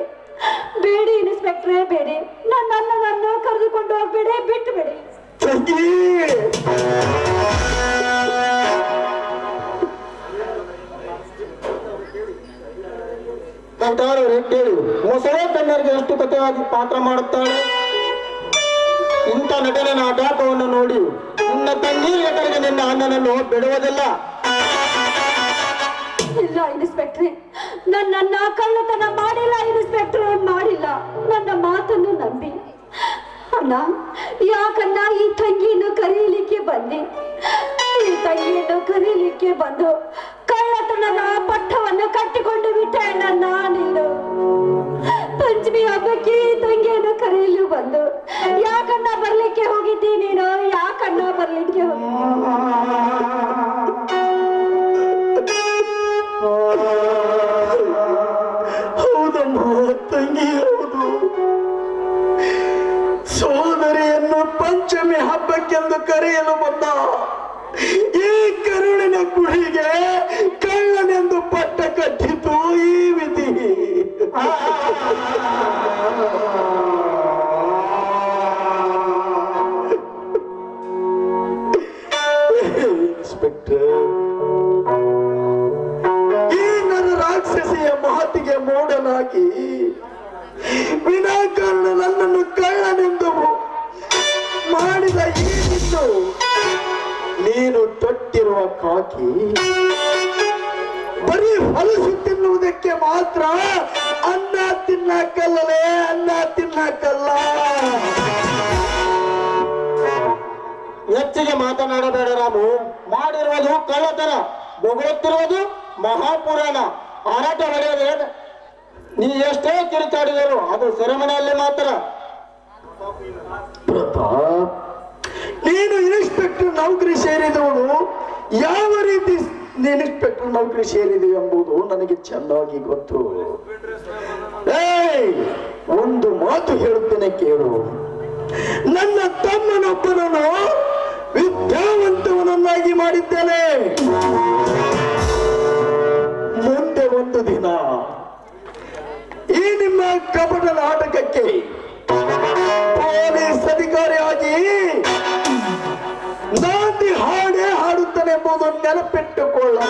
ಬೇಡಿ ಇನ್ಸ್ಪೆಕ್ಟ್ರೆ, ಬೇಡಿ. ನನ್ನನ್ನು ಕರೆದುಕೊಂಡು ಹೋಗ್ಬೇಡಿ, ಬಿಟ್ಟು ಬೇಡಿ. ಕೇಳಿ, ಮೊಸಳೆ ಕನ್ನರಿಗೆ ಎಷ್ಟು ಕಥೆಯಾಗಿ ಪಾತ್ರ ಮಾಡುತ್ತಾಳೆ. ಇಂಥ ನಟನೆ ನಾಟಕವನ್ನು ನೋಡಿ ನಿನ್ನ ತಂಗಿ ನಟನೆಗೆ ನಿನ್ನ ಅಣ್ಣನನ್ನು ಬಿಡುವುದಿಲ್ಲ. ಇಲ್ಲ ಇನ್ಸ್ಪೆಕ್ಟ್ರೆ, ನನ್ನನ್ನ ಕಳ್ಳತನ ಮಾಡಿಲ್ಲ ಇನ್ಸ್ಪೆಕ್ಟ್ರೆ, ಮಾಡಿಲ್ಲ. ನನ್ನ ಮಾತನ್ನು ನಂಬಿ. ಅಣ್ಣ, ಯಾಕನ್ನ ಈ ತಂಗಿಯನ್ನು ಕರೀಲಿಕ್ಕೆ ಬಂದೆ? ಈ ತಂಗಿಯನ್ನು ಕರೀಲಿಕ್ಕೆ ಬಂದು ಕಳ್ಳತನದ ಪಟ್ಟವನ್ನು ಕಟ್ಟಿಕೊಂಡು ಬಿಟ್ಟೆ ಅಣ್ಣ. ನೀನು ಪಂಚಮಿ ಹಬ್ಬಕ್ಕೆ ಈ ತಂಗಿಯನ್ನು ಕರೆಯಲು ಬಂದು ಯಾಕನ್ನ ಬರ್ಲಿಕ್ಕೆ ಹೋಗಿದ್ದಿ ನೀನು? ಯಾಕನ್ನ ಬರ್ಲಿಕ್ಕೆ ಹೋಗಿ? ಹೌದಮ್ಮ ತಂಗಿ, ಹೌದು. ಸೋದರಿಯನ್ನು ಪಂಚಮಿ ಹಬ್ಬಕ್ಕೆಂದು ಕರೆಯಲು ಬಂದ ಈ ಕರುಳಿನ ಕುಡಿಗೆ ಕಳ್ಳನೆಂದು ಪಟ್ಟ ಕಟ್ಟಿತು ಈ ವಿಧಿ. ಇನ್ಸ್ಪೆಕ್ಟರ್, ಈ ನನ್ನ ರಾಕ್ಷಸಿಯ ಮಾತಿಗೆ ಮೋಡನಾಗಿ ವಿನಾಕಾರಣ ನನ್ನನ್ನು ಕಳ್ಳನೆಂದು ಮಾಡಿದ ಈ ನೀನು ತೊಟ್ಟಿರುವ ಕಾಕಿ ಬರೀ ಹೊಲಸು ತಿನ್ನುವುದಕ್ಕೆ ಮಾತ್ರ ಅನ್ನ ತಿನ್ನಕ್ಕಲ್ಲಲೇ, ಅನ್ನ ತಿನ್ನಕ್ಕಲ್ಲ. ಹೆಚ್ಚಿಗೆ ಮಾತನಾಡಬೇಡ ರಾಮು. ಮಾಡಿರುವುದು ಕಳ್ಳತನ, ಬೊಗಳುತ್ತಿರುವುದು ಮಹಾಪುರಾಣ. ಹಾರಾಟ ಹೊಡೆಯೋದು ನೀ ಎಷ್ಟೇ ಕಿರಿಚಾಡಿದರು ಅದು ಸೆರೆಮನೆಯಲ್ಲಿ ಮಾತ್ರ. ಪ್ರತಾಪ್, ನೀನು ಇನ್ಸ್ಪೆಕ್ಟರ್ ನೌಕರಿ ಸೇರಿದವನು ಯಾವ ರೀತಿ ಇನ್ಸ್ಪೆಕ್ಟರ್ ನೌಕರಿ ಸೇರಿದೆ ಎಂಬುದು ನನಗೆ ಚೆನ್ನಾಗಿ ಗೊತ್ತು. ಒಂದು ಮಾತು ಹೇಳುತ್ತೇನೆ ಕೇಳು. ನನ್ನ ತಮ್ಮನೊಬ್ಬನನ್ನು ವಿದ್ಯಾವಂತವನನ್ನಾಗಿ ಮಾಡಿದ್ದೇನೆ. ಮುಂದೆ ಒಂದು ದಿನ ಕಪಟ ನಾಟಕಕ್ಕೆ ಪೊಲೀಸ್ ಅಧಿಕಾರಿಯಾಗಿ ನಾಂದಿ ಹಾಡೇ ಹಾಡುತ್ತಾನೆ ಎಂಬುದು ನೆನಪಿಟ್ಟುಕೊಳ್ಳಲೇ.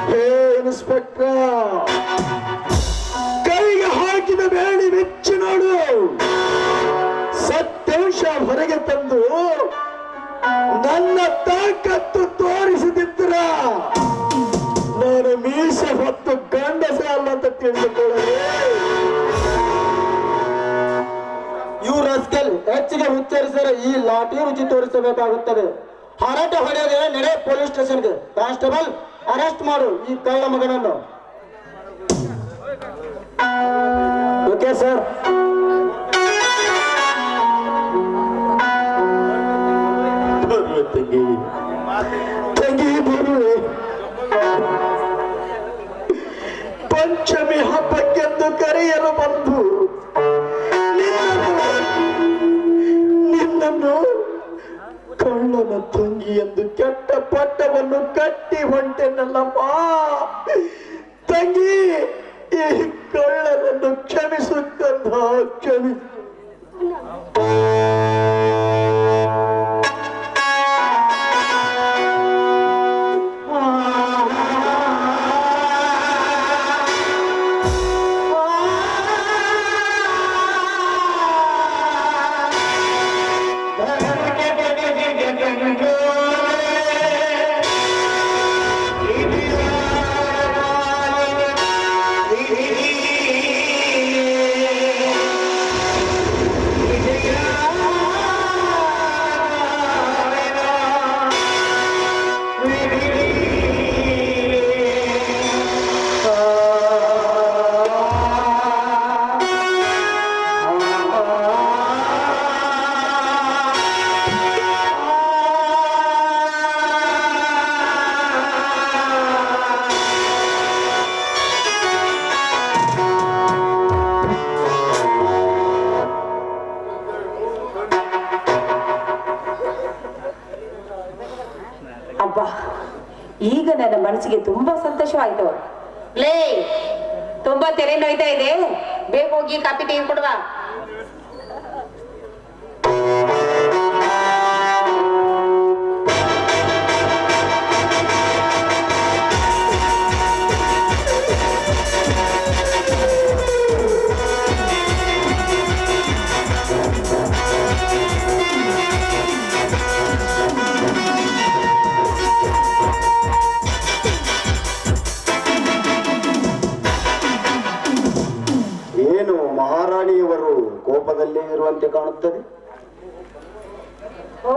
ಹೇ ಇನ್ಸ್ಪೆಕ್ಟರ್, ಕೈಗೆ ಹಾಕಿದ ಬೇಡಿ ಬೆಚ್ಚಿ ನೋಡು. ಸತ್ಯಾಂಶ ಹೊರಗೆ ತಂದು ನನ್ನ ತಾಕತ್ತು ತೋರಿಸದಿದ್ದರ ನಾನು ಮೀಸೆ ಹೊತ್ತು ಗಂಡಸ ಅಲ್ಲ ಅಂತ ತಿಳಿದುಕೊಳ್ಳದೆ. ಇವ್ರ ರಸ್ಕಲ್ ಹೆಚ್ಚಿಗೆ ಉಚ್ಚರಿಸಿದರೆ ಈ ಲಾಠಿ ರುಚಿ ತೋರಿಸಬೇಕಾಗುತ್ತದೆ. ಹರಟೆ ಹೊಡೆಯದೆ ನಡೆ ಪೊಲೀಸ್ ಸ್ಟೇಷನ್ಗೆ. ಕಾನ್ಸ್ಟೇಬಲ್, ಅರೆಸ್ಟ್ ಮಾಡು ಈ ಕಳ್ಳ ಮಗನನ್ನು. Okay sir. ತಂಗಿ ಬರುವೆ. ಪಂಚಮಿ ಹಬ್ಬಕ್ಕೆಂದು ಕರೆಯಲು ಬಂದು ನಿನ್ನನ್ನು ಕಳ್ಳನ ತಂಗಿ ಎಂದು ಕೆಟ್ಟ ಪಟ್ಟವನ್ನು ಕಟ್ಟಿ ಹೊಂಟೆನಲ್ಲಮ್ಮ. ತಂಗಿ, ಈ ಕಳ್ಳನನ್ನು ಕ್ಷಮಿಸುತ್ತಂದ ಕ್ಷಮಿ. ಅಬ್ಬಾ, ಈಗ ನನ್ನ ಮನಸ್ಸಿಗೆ ತುಂಬಾ ಸಂತೋಷವಾಯ್ತು. ಲೇ, ತುಂಬಾ ತೆರೆ ನೋಯ್ತಾ ಇದೆ, ಬೇಗ ಹೋಗಿ ಕಾಪಿ ತೆಗೆದುಕೊಡುವ. ಏನು ಮಹಾರಾಣಿಯವರು ಕೋಪದಲ್ಲೇ ಇರುವಂತೆ ಕಾಣುತ್ತದೆ. ಓ